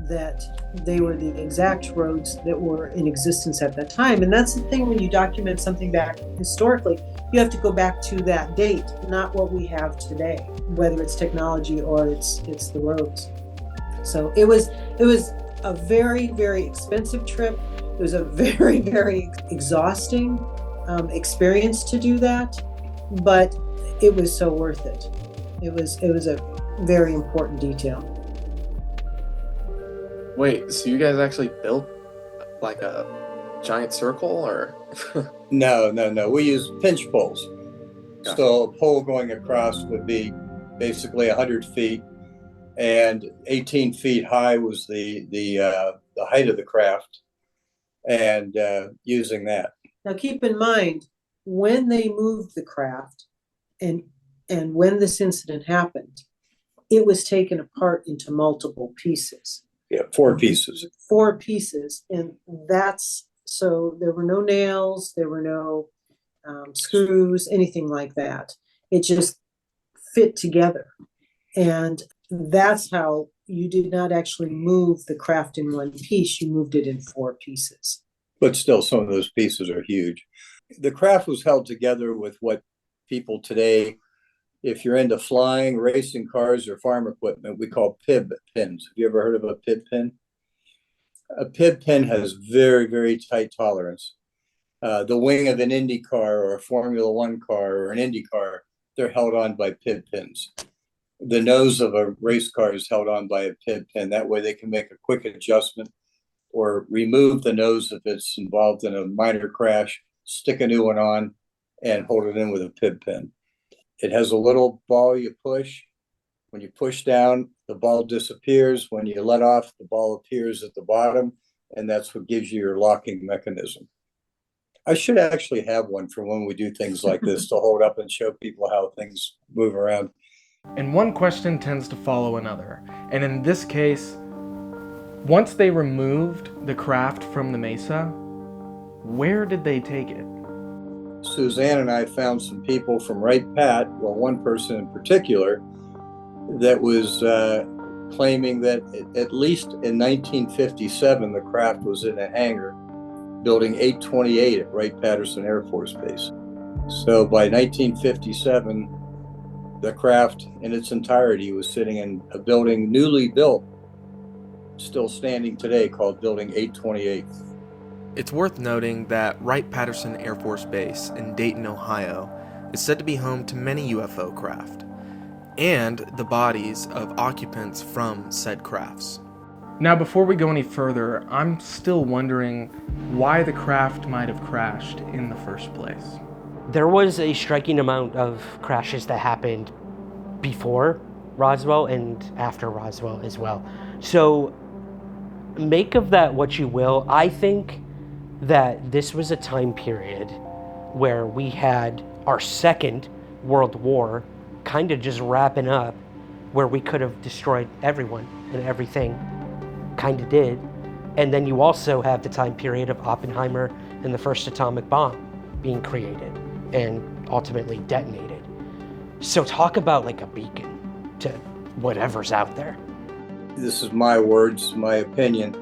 that they were the exact roads that were in existence at that time. And that's the thing, when you document something back historically, you have to go back to that date, not what we have today, whether it's technology or it's the roads. So it was a very, very expensive trip. It was a very, very exhausting experience to do that, but it was so worth it. It was a very important detail. Wait, so you guys actually built like a giant circle, or? No. We use pinch poles. Yeah. So a pole going across would be basically 100 feet, and 18 feet high was the height of the craft, and using that. Now keep in mind, when they moved the craft and when this incident happened, it was taken apart into multiple pieces. Yeah, 4 pieces. 4 pieces, and so there were no nails, there were no screws, anything like that. It just fit together, and that's how you did not actually move the craft in one piece. You moved it in 4 pieces. But still, some of those pieces are huge. The craft was held together with what people today, if you're into flying, racing cars, or farm equipment, we call pib pins. Have you ever heard of a pib pin? A pib pin has very, very tight tolerance. The wing of an Indy car or a Formula One car or an Indy car, they're held on by pib pins. The nose of a race car is held on by a pib pin. That way they can make a quick adjustment or remove the nose if it's involved in a minor crash, stick a new one on, and hold it in with a pib pin. It has a little ball you push. When you push down, the ball disappears. When you let off, the ball appears at the bottom, and that's what gives you your locking mechanism. I should actually have one for when we do things like this to hold up and show people how things move around. And one question tends to follow another. And in this case, once they removed the craft from the mesa, where did they take it? Suzanne and I found some people from Wright Pat, well, one person in particular, that was claiming that at least in 1957, the craft was in a hangar, building 828 at Wright-Patterson Air Force Base. So by 1957, the craft in its entirety was sitting in a building newly built, still standing today, called Building 828. It's worth noting that Wright-Patterson Air Force Base in Dayton, Ohio, is said to be home to many UFO craft, and the bodies of occupants from said crafts. Now, before we go any further, I'm still wondering why the craft might have crashed in the first place. There was a striking amount of crashes that happened before Roswell and after Roswell as well. So make of that what you will. I think that this was a time period where we had our Second World War kind of just wrapping up, where we could have destroyed everyone and everything, kind of did. And then you also have the time period of Oppenheimer and the first atomic bomb being created and ultimately detonated. So talk about like a beacon to whatever's out there. This is my words, my opinion.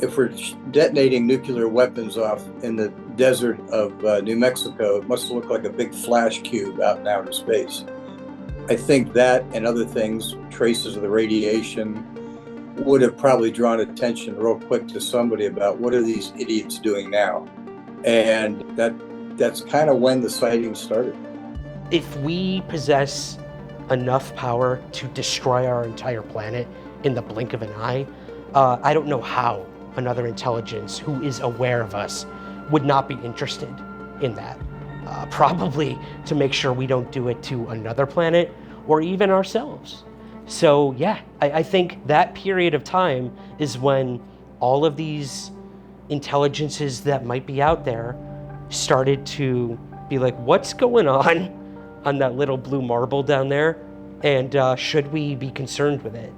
If we're detonating nuclear weapons off in the desert of New Mexico, it must look like a big flash cube out in outer space. I think that and other things, traces of the radiation, would have probably drawn attention real quick to somebody about what are these idiots doing now? And that's kind of when the sightings started. If we possess enough power to destroy our entire planet in the blink of an eye, I don't know how another intelligence who is aware of us would not be interested in that. Probably to make sure we don't do it to another planet or even ourselves. So yeah, I think that period of time is when all of these intelligences that might be out there started to be like, what's going on that little blue marble down there? And should we be concerned with it?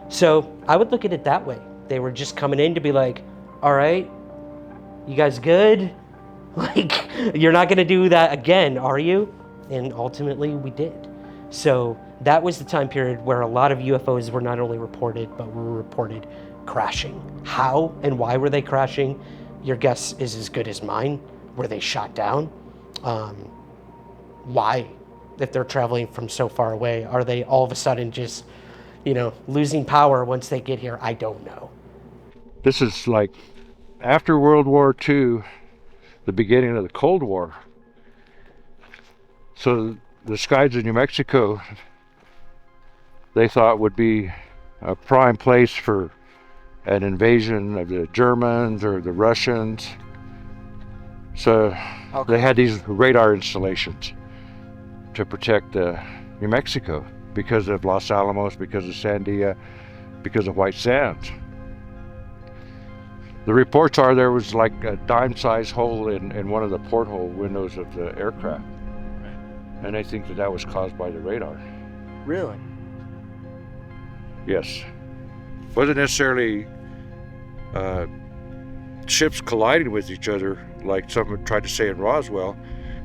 So I would look at it that way. They were just coming in to be like, all right, you guys good? Like, you're not gonna do that again, are you? And ultimately we did. So that was the time period where a lot of UFOs were not only reported, but were reported crashing. How and why were they crashing? Your guess is as good as mine. Were they shot down? Why? If they're traveling from so far away, are they all of a sudden just, losing power once they get here? I don't know. This is like after World War II, the beginning of the Cold War. So the skies of New Mexico, they thought would be a prime place for an invasion of the Germans or the Russians. So they had these radar installations to protect New Mexico because of Los Alamos, because of Sandia, because of White Sands. The reports are there was like a dime-sized hole in one of the porthole windows of the aircraft. And I think that was caused by the radar. Really? Yes. Wasn't necessarily ships colliding with each other like someone tried to say in Roswell.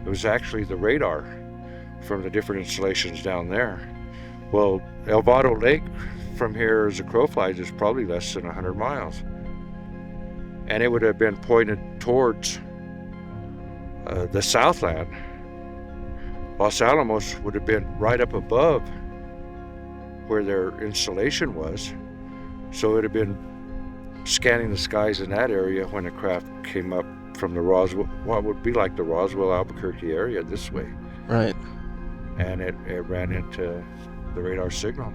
It was actually the radar from the different installations down there. Well, El Vado Lake from here as a crow flies is probably less than 100 miles. And it would have been pointed towards the Southland. Los Alamos would have been right up above where their installation was. So it would have been scanning the skies in that area when the craft came up from the Roswell, what would be like the Roswell, Albuquerque area this way. Right. And it ran into the radar signal,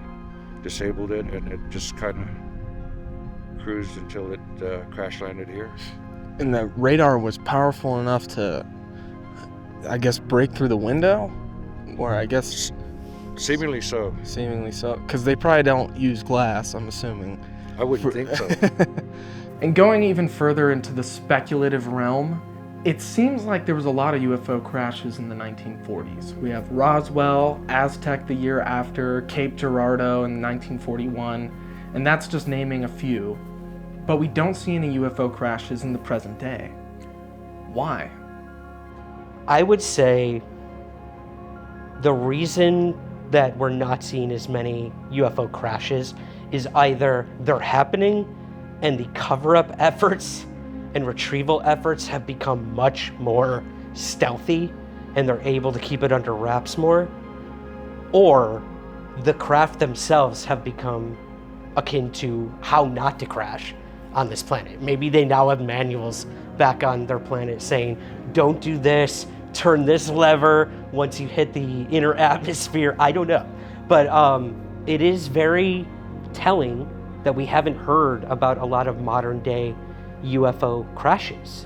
disabled it, and it just kind of cruised until it crash landed here. And the radar was powerful enough to, I guess, break through the window? Or I guess... Seemingly so. Seemingly so. Because they probably don't use glass, I'm assuming. I wouldn't think so. And going even further into the speculative realm, it seems like there was a lot of UFO crashes in the 1940s. We have Roswell, Aztec the year after, Cape Girardeau in 1941, and that's just naming a few. But we don't see any UFO crashes in the present day. Why? I would say the reason that we're not seeing as many UFO crashes is either they're happening and the cover-up efforts and retrieval efforts have become much more stealthy and they're able to keep it under wraps more, or the craft themselves have become akin to how not to crash on this planet. Maybe they now have manuals back on their planet saying, don't do this, turn this lever once you hit the inner atmosphere. I don't know. But it is very telling that we haven't heard about a lot of modern day UFO crashes.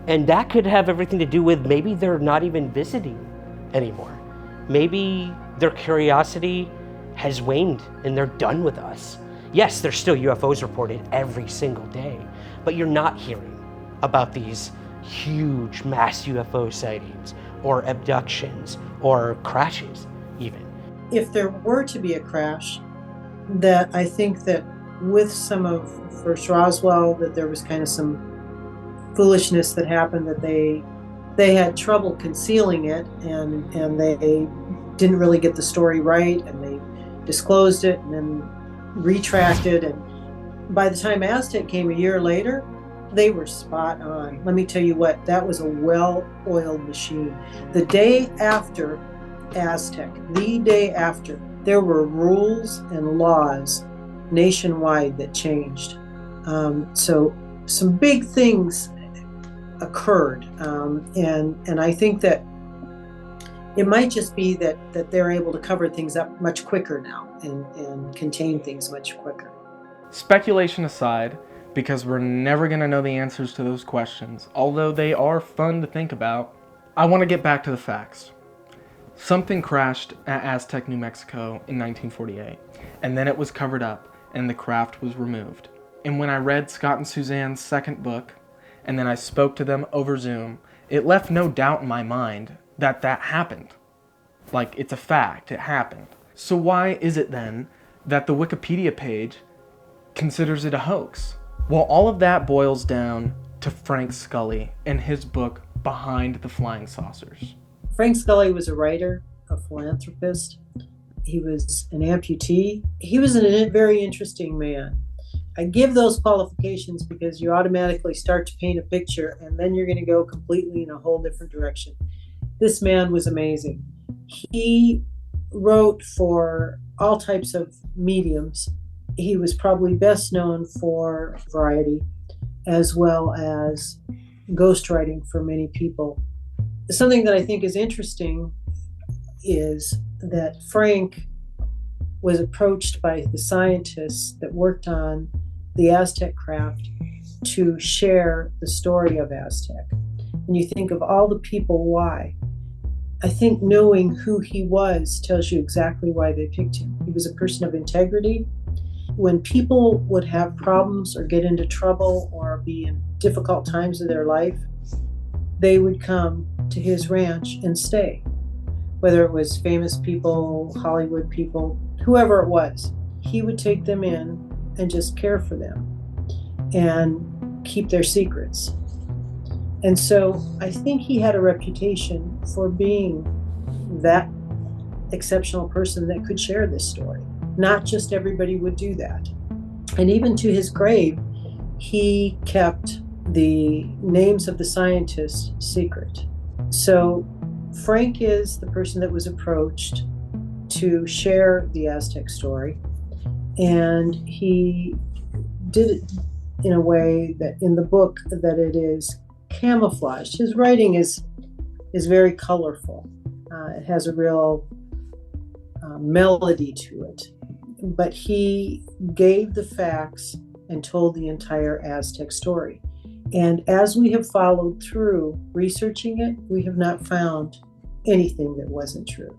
And that could have everything to do with maybe they're not even visiting anymore. Maybe their curiosity has waned and they're done with us. Yes, there's still UFOs reported every single day, but you're not hearing about these huge mass UFO sightings or abductions or crashes even. If there were to be a crash, that I think that with some of first Roswell, that there was kind of some foolishness that happened, that they had trouble concealing it, and they didn't really get the story right, and they disclosed it and then retracted, and by the time Aztec came a year later, they were spot on. Let me tell you what, that was a well-oiled machine. The day after Aztec, the day after, there were rules and laws nationwide that changed. So some big things occurred, and I think that it might just be that they're able to cover things up much quicker now and contain things much quicker. Speculation aside, because we're never going to know the answers to those questions, although they are fun to think about, I want to get back to the facts. Something crashed at Aztec, New Mexico in 1948, and then it was covered up and the craft was removed. And when I read Scott and Suzanne's second book, and then I spoke to them over Zoom, it left no doubt in my mind that that happened. Like, it's a fact, it happened. So why is it then that the Wikipedia page considers it a hoax? Well, all of that boils down to Frank Scully and his book, Behind the Flying Saucers. Frank Scully was a writer, a philanthropist. He was an amputee. He was a very interesting man. I give those qualifications because you automatically start to paint a picture and then you're going to go completely in a whole different direction. This man was amazing. He wrote for all types of mediums. He was probably best known for Variety as well as ghostwriting for many people. Something that I think is interesting is that Frank was approached by the scientists that worked on the Aztec craft to share the story of Aztec. And you think of all the people, why? I think knowing who he was tells you exactly why they picked him. He was a person of integrity. When people would have problems or get into trouble or be in difficult times of their life, they would come to his ranch and stay. Whether it was famous people, Hollywood people, whoever it was, he would take them in and just care for them and keep their secrets. And so I think he had a reputation for being that exceptional person that could share this story. Not just everybody would do that. And even to his grave, he kept the names of the scientists secret. So Frank is the person that was approached to share the Aztec story. And he did it in a way that in the book that it is camouflaged. His writing is very colorful. It has a real melody to it. But he gave the facts and told the entire Aztec story. And as we have followed through researching it, we have not found anything that wasn't true.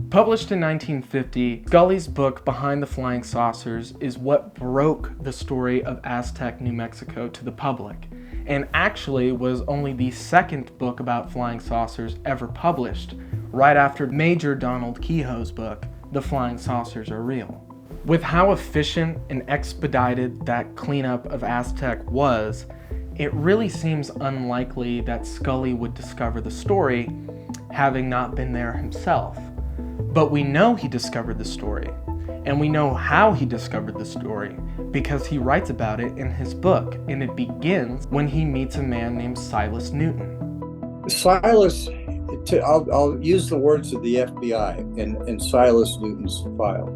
Published in 1950, Scully's book, Behind the Flying Saucers, is what broke the story of Aztec, New Mexico to the public, and actually was only the second book about flying saucers ever published, right after Major Donald Kehoe's book, The Flying Saucers Are Real. With how efficient and expedited that cleanup of Aztec was, it really seems unlikely that Scully would discover the story, having not been there himself. But we know he discovered the story, and we know how he discovered the story because he writes about it in his book, and it begins when he meets a man named Silas Newton. Silas, I'll use the words of the FBI in Silas Newton's file,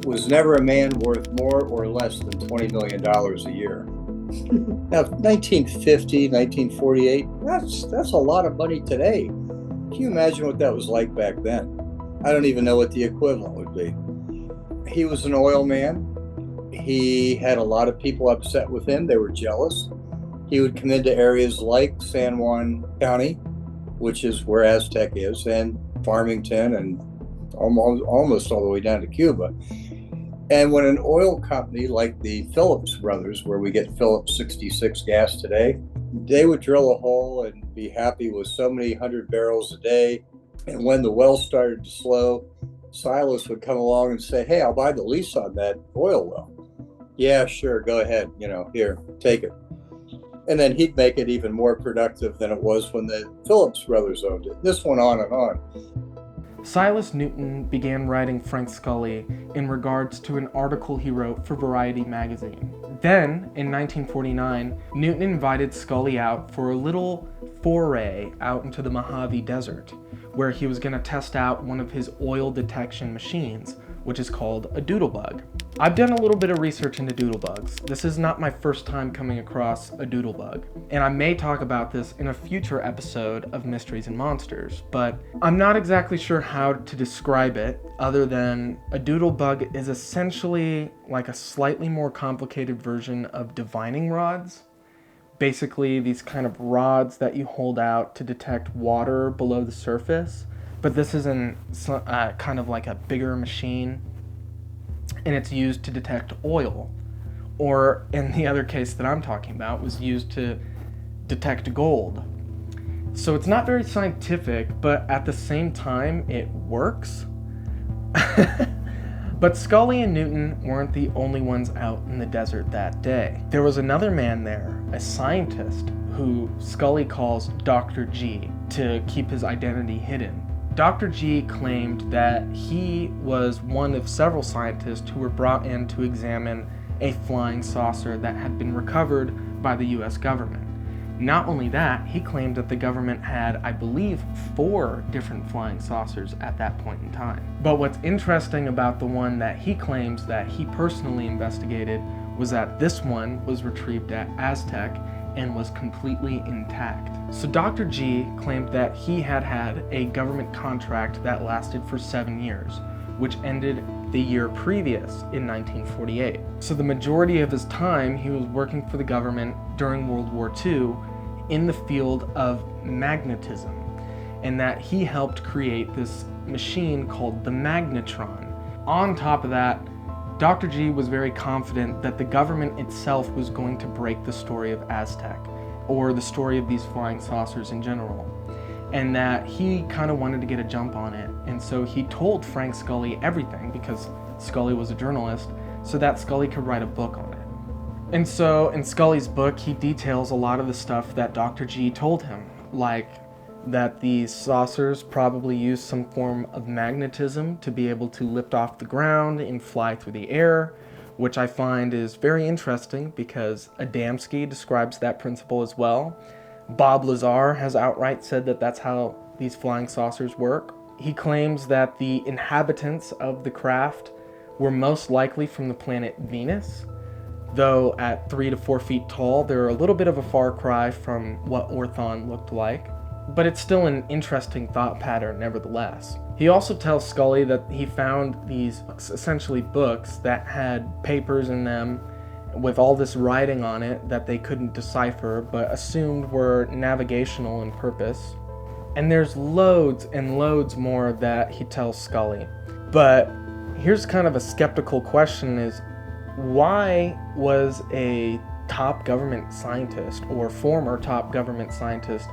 was never a man worth more or less than $20 million a year. Now, 1950, 1948, that's a lot of money today. Can you imagine what that was like back then? I don't even know what the equivalent would be. He was an oil man. He had a lot of people upset with him. They were jealous. He would come into areas like San Juan County, which is where Aztec is, and Farmington, and almost all the way down to Cuba. And when an oil company like the Phillips brothers, where we get Phillips 66 gas today, they would drill a hole and be happy with so many 100 barrels a day. And when the well started to slow, Silas would come along and say, "Hey, I'll buy the lease on that oil well." "Yeah, sure, go ahead. Here, take it." And then he'd make it even more productive than it was when the Phillips brothers owned it. This went on and on. Silas Newton began writing Frank Scully in regards to an article he wrote for Variety magazine. Then, in 1949, Newton invited Scully out for a little foray out into the Mojave Desert, where he was going to test out one of his oil detection machines, which is called a doodlebug. I've done a little bit of research into doodlebugs. This is not my first time coming across a doodlebug, and I may talk about this in a future episode of Mysteries and Monsters, but I'm not exactly sure how to describe it other than a doodlebug is essentially like a slightly more complicated version of divining rods. Basically these kind of rods that you hold out to detect water below the surface, but this is kind of like a bigger machine, and it's used to detect oil or in the other case that I'm talking about, was used to detect gold. So it's not very scientific, but at the same time, it works. But Scully and Newton weren't the only ones out in the desert that day. There was another man there, a scientist, who Scully calls Dr. G to keep his identity hidden. Dr. G claimed that he was one of several scientists who were brought in to examine a flying saucer that had been recovered by the US government. Not only that, he claimed that the government had, I believe, 4 different flying saucers at that point in time. But what's interesting about the one that he claims that he personally investigated was that this one was retrieved at Aztec and was completely intact. So Dr. G claimed that he had had a government contract that lasted for 7 years, which ended the year previous in 1948. So the majority of his time he was working for the government during World War II in the field of magnetism, and that he helped create this machine called the magnetron. On top of that, Dr. G was very confident that the government itself was going to break the story of Aztec, or the story of these flying saucers in general, and that he kind of wanted to get a jump on it. And so he told Frank Scully everything, because Scully was a journalist, so that Scully could write a book on it. And so in Scully's book, he details a lot of the stuff that Dr. G told him, like that these saucers probably used some form of magnetism to be able to lift off the ground and fly through the air, which I find is very interesting because Adamski describes that principle as well. Bob Lazar has outright said that that's how these flying saucers work. He claims that the inhabitants of the craft were most likely from the planet Venus, though at 3 to 4 feet tall, they're a little bit of a far cry from what Orthon looked like. But it's still an interesting thought pattern nevertheless. He also tells Scully that he found these essentially books that had papers in them with all this writing on it that they couldn't decipher but assumed were navigational in purpose. And there's loads and loads more that he tells Scully. But here's kind of a skeptical question is, why was a top government scientist or former top government scientist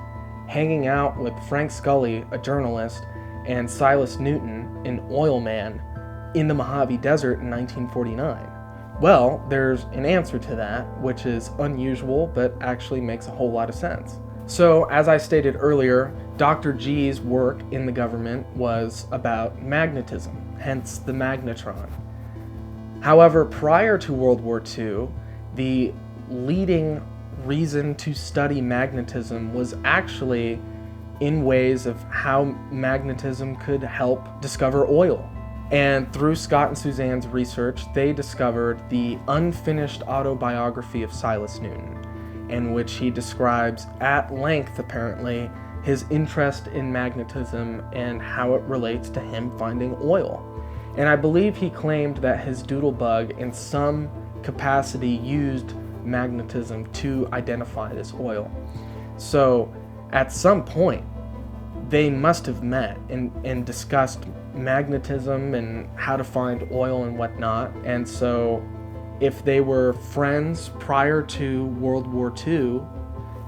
hanging out with Frank Scully, a journalist, and Silas Newton, an oil man, in the Mojave Desert in 1949? Well, there's an answer to that, which is unusual, but actually makes a whole lot of sense. So, as I stated earlier, Dr. G's work in the government was about magnetism, hence the magnetron. However, prior to World War II, the leading reason to study magnetism was actually in ways of how magnetism could help discover oil. And through Scott and Suzanne's research, they discovered the unfinished autobiography of Silas Newton, in which he describes at length, apparently, his interest in magnetism and how it relates to him finding oil. And I believe he claimed that his doodlebug in some capacity used magnetism to identify this oil. So at some point, they must have met and discussed magnetism and how to find oil and whatnot. And so if they were friends prior to World War II,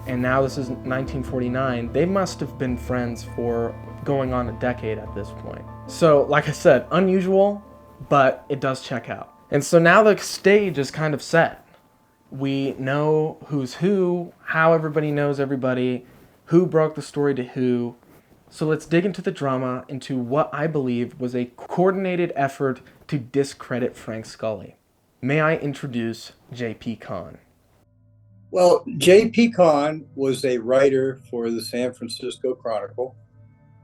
and now this is 1949, they must have been friends for going on a decade at this point. So, like I said, unusual, but it does check out. And so now the stage is kind of set. We know who's who, how everybody knows everybody, who broke the story to who. So let's dig into the drama, into what I believe was a coordinated effort to discredit Frank Scully. May I introduce J.P. Kahn? Well, J.P. Kahn was a writer for the San Francisco Chronicle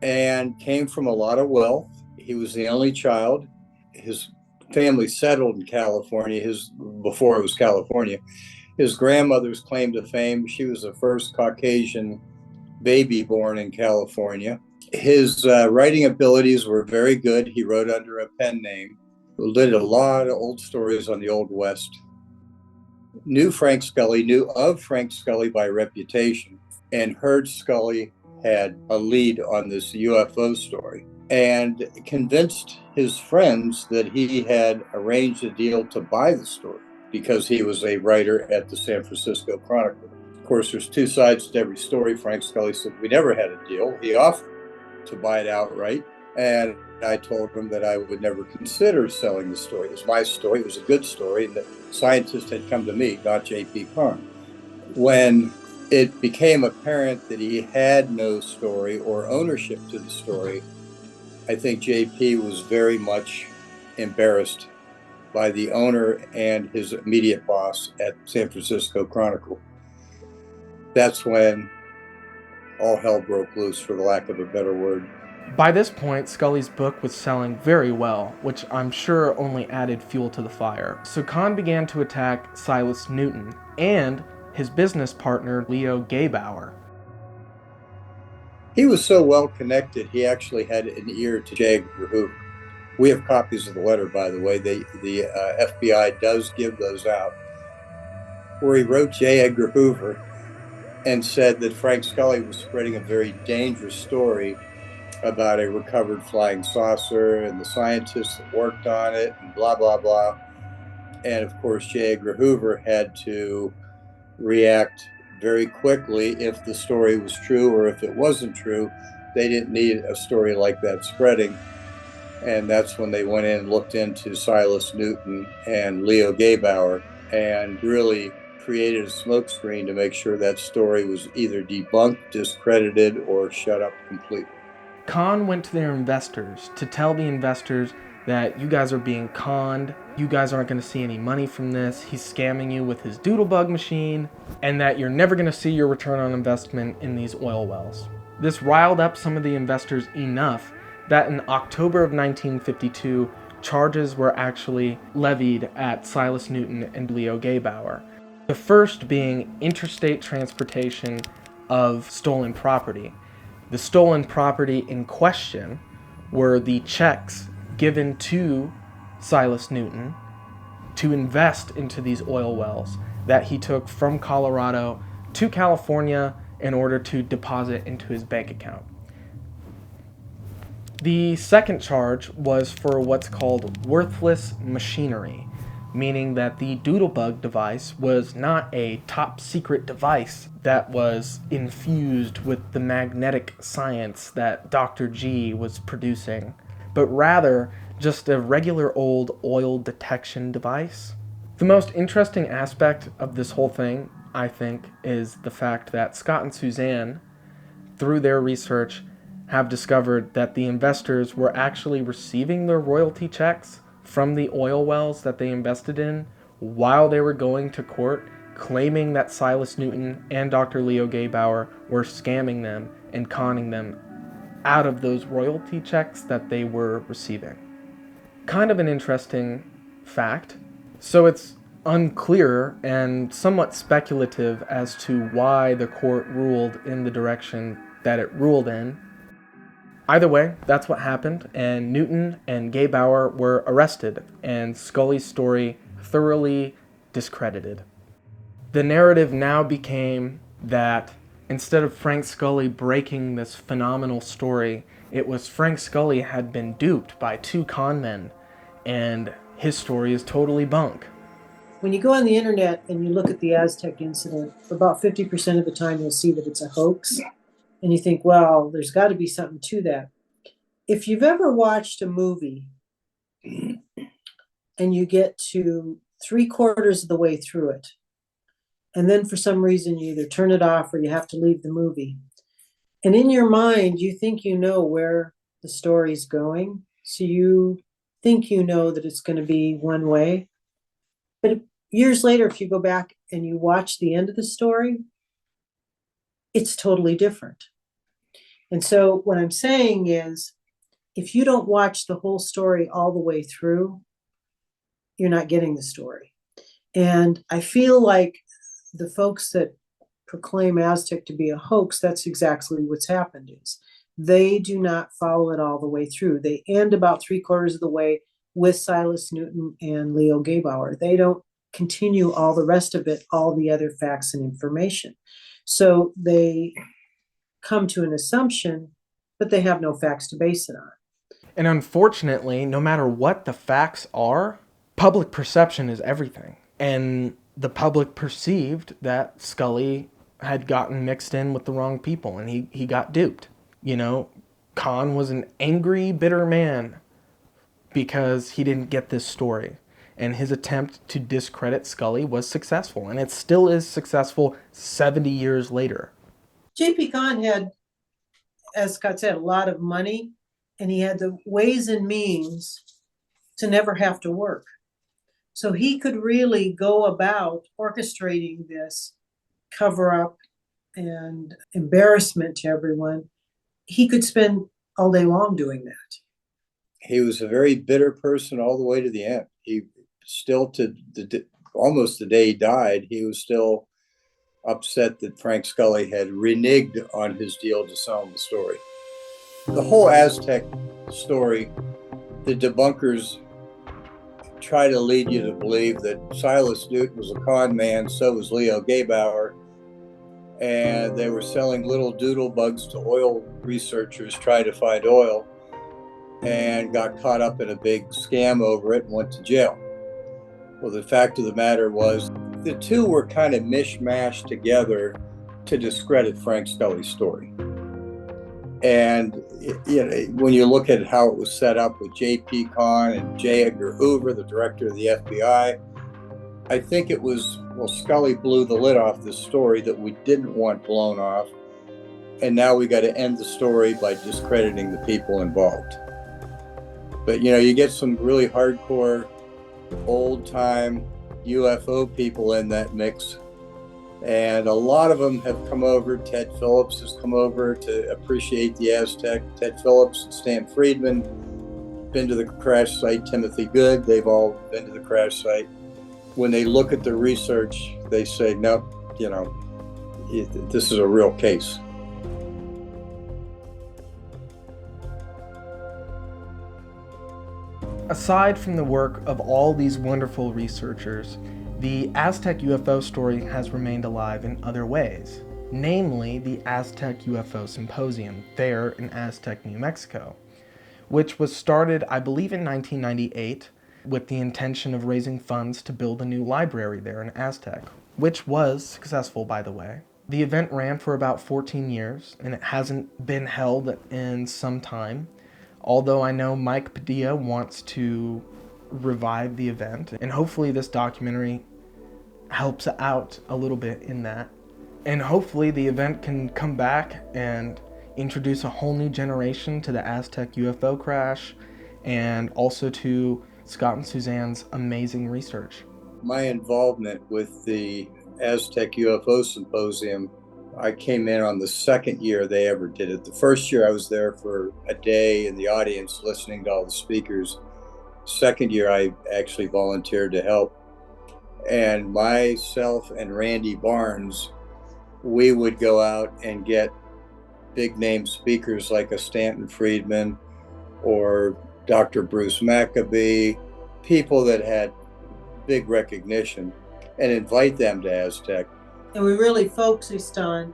and came from a lot of wealth. He was the only child. His family settled in California before it was California. His grandmother's claim to fame, she was the first Caucasian baby born in California. His writing abilities were very good. He wrote under a pen name, did a lot of old stories on the Old West. Knew of Frank Scully by reputation, and heard Scully had a lead on this UFO story, and convinced his friends that he had arranged a deal to buy the story. because he was a writer at the San Francisco Chronicle. Of course, there's two sides to every story. Frank Scully said we never had a deal. He offered to buy it outright, and I told him that I would never consider selling the story. It was my story. It was a good story, and the scientist had come to me, not J.P. Kahn. When it became apparent that he had no story or ownership to the story, I think J.P. was very much embarrassed by the owner and his immediate boss at San Francisco Chronicle. That's when all hell broke loose, for the lack of a better word. By this point, Scully's book was selling very well, which I'm sure only added fuel to the fire. So Kahn began to attack Silas Newton and his business partner, Leo Gebauer. He was so well connected, he actually had an ear to J. Edgar Hoover. We have copies of the letter, by the way. The FBI does give those out, where he wrote J. Edgar Hoover and said that Frank Scully was spreading a very dangerous story about a recovered flying saucer and the scientists that worked on it and blah, blah, blah. And of course, J. Edgar Hoover had to react very quickly if the story was true or if it wasn't true. They didn't need a story like that spreading. And that's when they went in and looked into Silas Newton and Leo Gebauer and really created a smokescreen to make sure that story was either debunked, discredited, or shut up completely. Kahn went to their investors to tell the investors that you guys are being conned, you guys aren't going to see any money from this, he's scamming you with his doodlebug machine, and that you're never going to see your return on investment in these oil wells. This riled up some of the investors enough that in October of 1952, charges were actually levied at Silas Newton and Leo Gebauer. The first being interstate transportation of stolen property. The stolen property in question were the checks given to Silas Newton to invest into these oil wells that he took from Colorado to California in order to deposit into his bank account. The second charge was for what's called worthless machinery, meaning that the Doodlebug device was not a top secret device that was infused with the magnetic science that Dr. G was producing, but rather just a regular old oil detection device. The most interesting aspect of this whole thing, I think, is the fact that Scott and Suzanne, through their research, have discovered that the investors were actually receiving their royalty checks from the oil wells that they invested in while they were going to court, claiming that Silas Newton and Dr. Leo Gebauer were scamming them and conning them out of those royalty checks that they were receiving. Kind of an interesting fact. So it's unclear and somewhat speculative as to why the court ruled in the direction that it ruled in. Either way, that's what happened, and Newton and Gebauer were arrested, and Scully's story thoroughly discredited. The narrative now became that instead of Frank Scully breaking this phenomenal story, it was Frank Scully had been duped by two con men, and his story is totally bunk. When you go on the internet and you look at the Aztec incident, about 50% of the time you'll see that it's a hoax. And you think, well, there's got to be something to that. If you've ever watched a movie and you get to 3/4 of the way through it, and then for some reason you either turn it off or you have to leave the movie, and in your mind you think you know where the story's going, so you think you know that it's going to be one way, but years later, if you go back and you watch the end of the story, it's totally different. And so what I'm saying is, if you don't watch the whole story all the way through, you're not getting the story. And I feel like the folks that proclaim Aztec to be a hoax, that's exactly what's happened is they do not follow it all the way through. They end about 3/4 of the way with Silas Newton and Leo Gebauer. They don't continue all the rest of it, all the other facts and information. So they come to an assumption, but they have no facts to base it on. And unfortunately, no matter what the facts are, public perception is everything. And the public perceived that Scully had gotten mixed in with the wrong people, and he got duped. You know, Khan was an angry, bitter man because he didn't get this story. And his attempt to discredit Scully was successful, and it still is successful 70 years later. J.P. Khan had, as Scott said, a lot of money, and he had the ways and means to never have to work. So he could really go about orchestrating this cover-up and embarrassment to everyone. He could spend all day long doing that. He was a very bitter person all the way to the end. He still, almost the day he died, he was still upset that Frank Scully had reneged on his deal to sell him the story. The whole Aztec story, the debunkers try to lead you to believe that Silas Newton was a con man, so was Leo Gebauer, and they were selling little doodle bugs to oil researchers trying to find oil, and got caught up in a big scam over it and went to jail. Well, the fact of the matter was the two were kind of mishmashed together to discredit Frank Scully's story. And when you look at how it was set up with J.P. Khan and J. Edgar Hoover, the director of the FBI, I think it was, Scully blew the lid off this story that we didn't want blown off. And now we got to end the story by discrediting the people involved. But, you get some really hardcore, old-time UFO people in that mix. And a lot of them have come over. Ted Phillips has come over to appreciate the Aztec. Ted Phillips and Stan Friedman been to the crash site. Timothy Good, they've all been to the crash site. When they look at the research, they say, nope, this is a real case. Aside from the work of all these wonderful researchers, the Aztec UFO story has remained alive in other ways, namely the Aztec UFO Symposium there in Aztec, New Mexico, which was started, I believe, in 1998 with the intention of raising funds to build a new library there in Aztec, which was successful, by the way. The event ran for about 14 years, and it hasn't been held in some time, although I know Mike Padilla wants to revive the event, and hopefully this documentary helps out a little bit in that. And hopefully the event can come back and introduce a whole new generation to the Aztec UFO crash, and also to Scott and Suzanne's amazing research. My involvement with the Aztec UFO Symposium, I came in on the second year they ever did it. The first year I was there for a day in the audience listening to all the speakers. Second year I actually volunteered to help. And myself and Randy Barnes, we would go out and get big name speakers like a Stanton Friedman or Dr. Bruce Maccabee, people that had big recognition, and invite them to Aztec. And we really focused on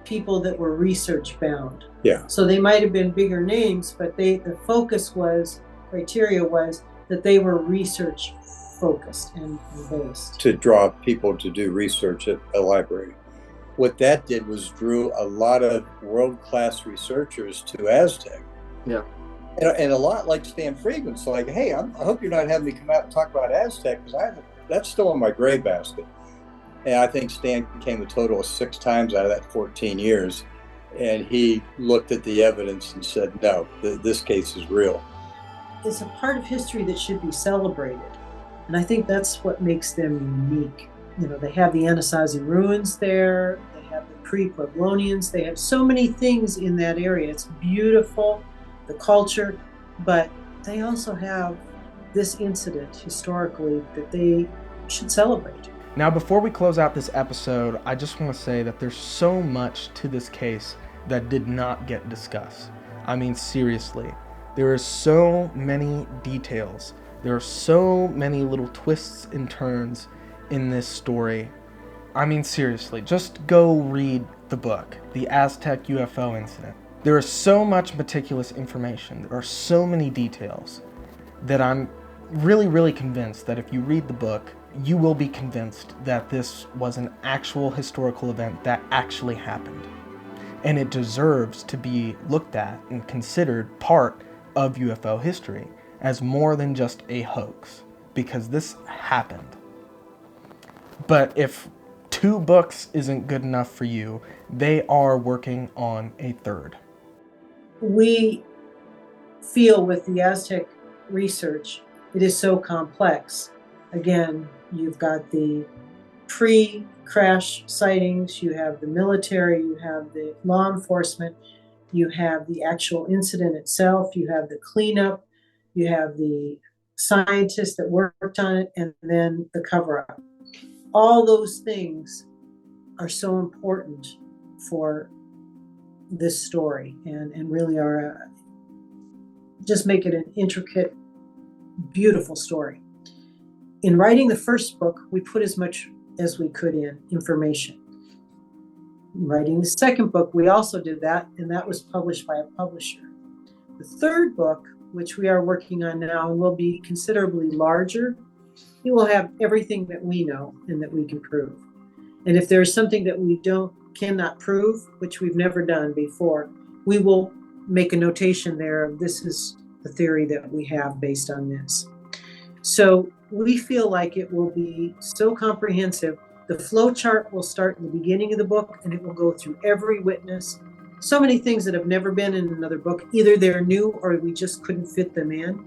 people that were research bound. Yeah. So they might have been bigger names, but the criteria was that they were research focused and based. To draw people to do research at a library. What that did was drew a lot of world-class researchers to Aztec. Yeah. And a lot like Stan Friedman's like, hey, I hope you're not having me come out and talk about Aztec, because that's still in my gray basket. And I think Stan came a total of 6 times out of that 14 years. And he looked at the evidence and said, no, this case is real. It's a part of history that should be celebrated. And I think that's what makes them unique. They have the Anasazi ruins there. They have the pre-Pueblonians. They have so many things in that area. It's beautiful, the culture, but they also have this incident historically that they should celebrate. Now, before we close out this episode, I just want to say that there's so much to this case that did not get discussed. I mean, seriously, there are so many details. There are so many little twists and turns in this story. I mean, seriously, just go read the book, The Aztec UFO Incident. There is so much meticulous information. There are so many details that I'm really, really convinced that if you read the book, you will be convinced that this was an actual historical event that actually happened. And it deserves to be looked at and considered part of UFO history as more than just a hoax, because this happened. But if 2 books isn't good enough for you, they are working on a 3rd. We feel with the Aztec research, it is so complex. Again, you've got the pre-crash sightings, you have the military, you have the law enforcement, you have the actual incident itself, you have the cleanup, you have the scientists that worked on it, and then the cover-up. All those things are so important for this story and really are just make it an intricate, beautiful story. In writing the first book, we put as much as we could in information. In writing the second book, we also did that, and that was published by a publisher. The third book, which we are working on now, will be considerably larger. It will have everything that we know and that we can prove. And if there's something that we cannot prove, which we've never done before, we will make a notation there of this is the theory that we have based on this. So we feel like it will be so comprehensive. The flow chart will start in the beginning of the book, and it will go through every witness. So many things that have never been in another book. Either they're new or we just couldn't fit them in.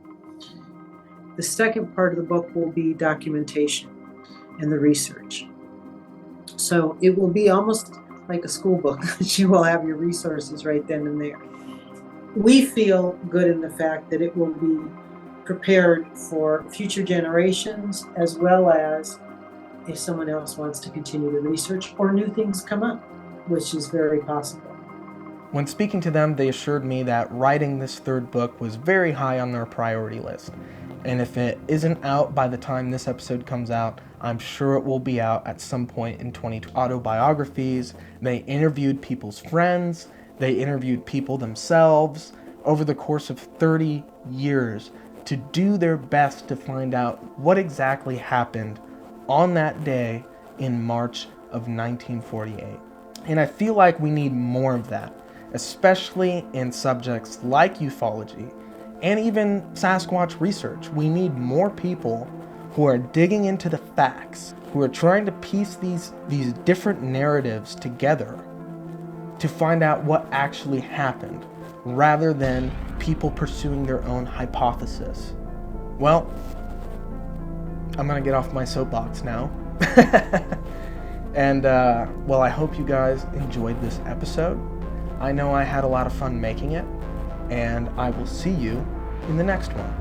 The second part of the book will be documentation and the research. So it will be almost like a school book. You will have your resources right then and there. We feel good in the fact that it will be prepared for future generations, as well as if someone else wants to continue the research or new things come up, which is very possible. When speaking to them, they assured me that writing this 3rd book was very high on their priority list. And if it isn't out by the time this episode comes out, I'm sure it will be out at some point in 2020. Autobiographies, they interviewed people's friends, they interviewed people themselves over the course of 30 years to do their best to find out what exactly happened on that day in March of 1948. And I feel like we need more of that, especially in subjects like ufology and even Sasquatch research. We need more people who are digging into the facts, who are trying to piece these different narratives together to find out what actually happened, rather than people pursuing their own hypothesis. Well, I'm gonna get off my soapbox now. And well, I hope you guys enjoyed this episode. I know I had a lot of fun making it, and I will see you in the next one.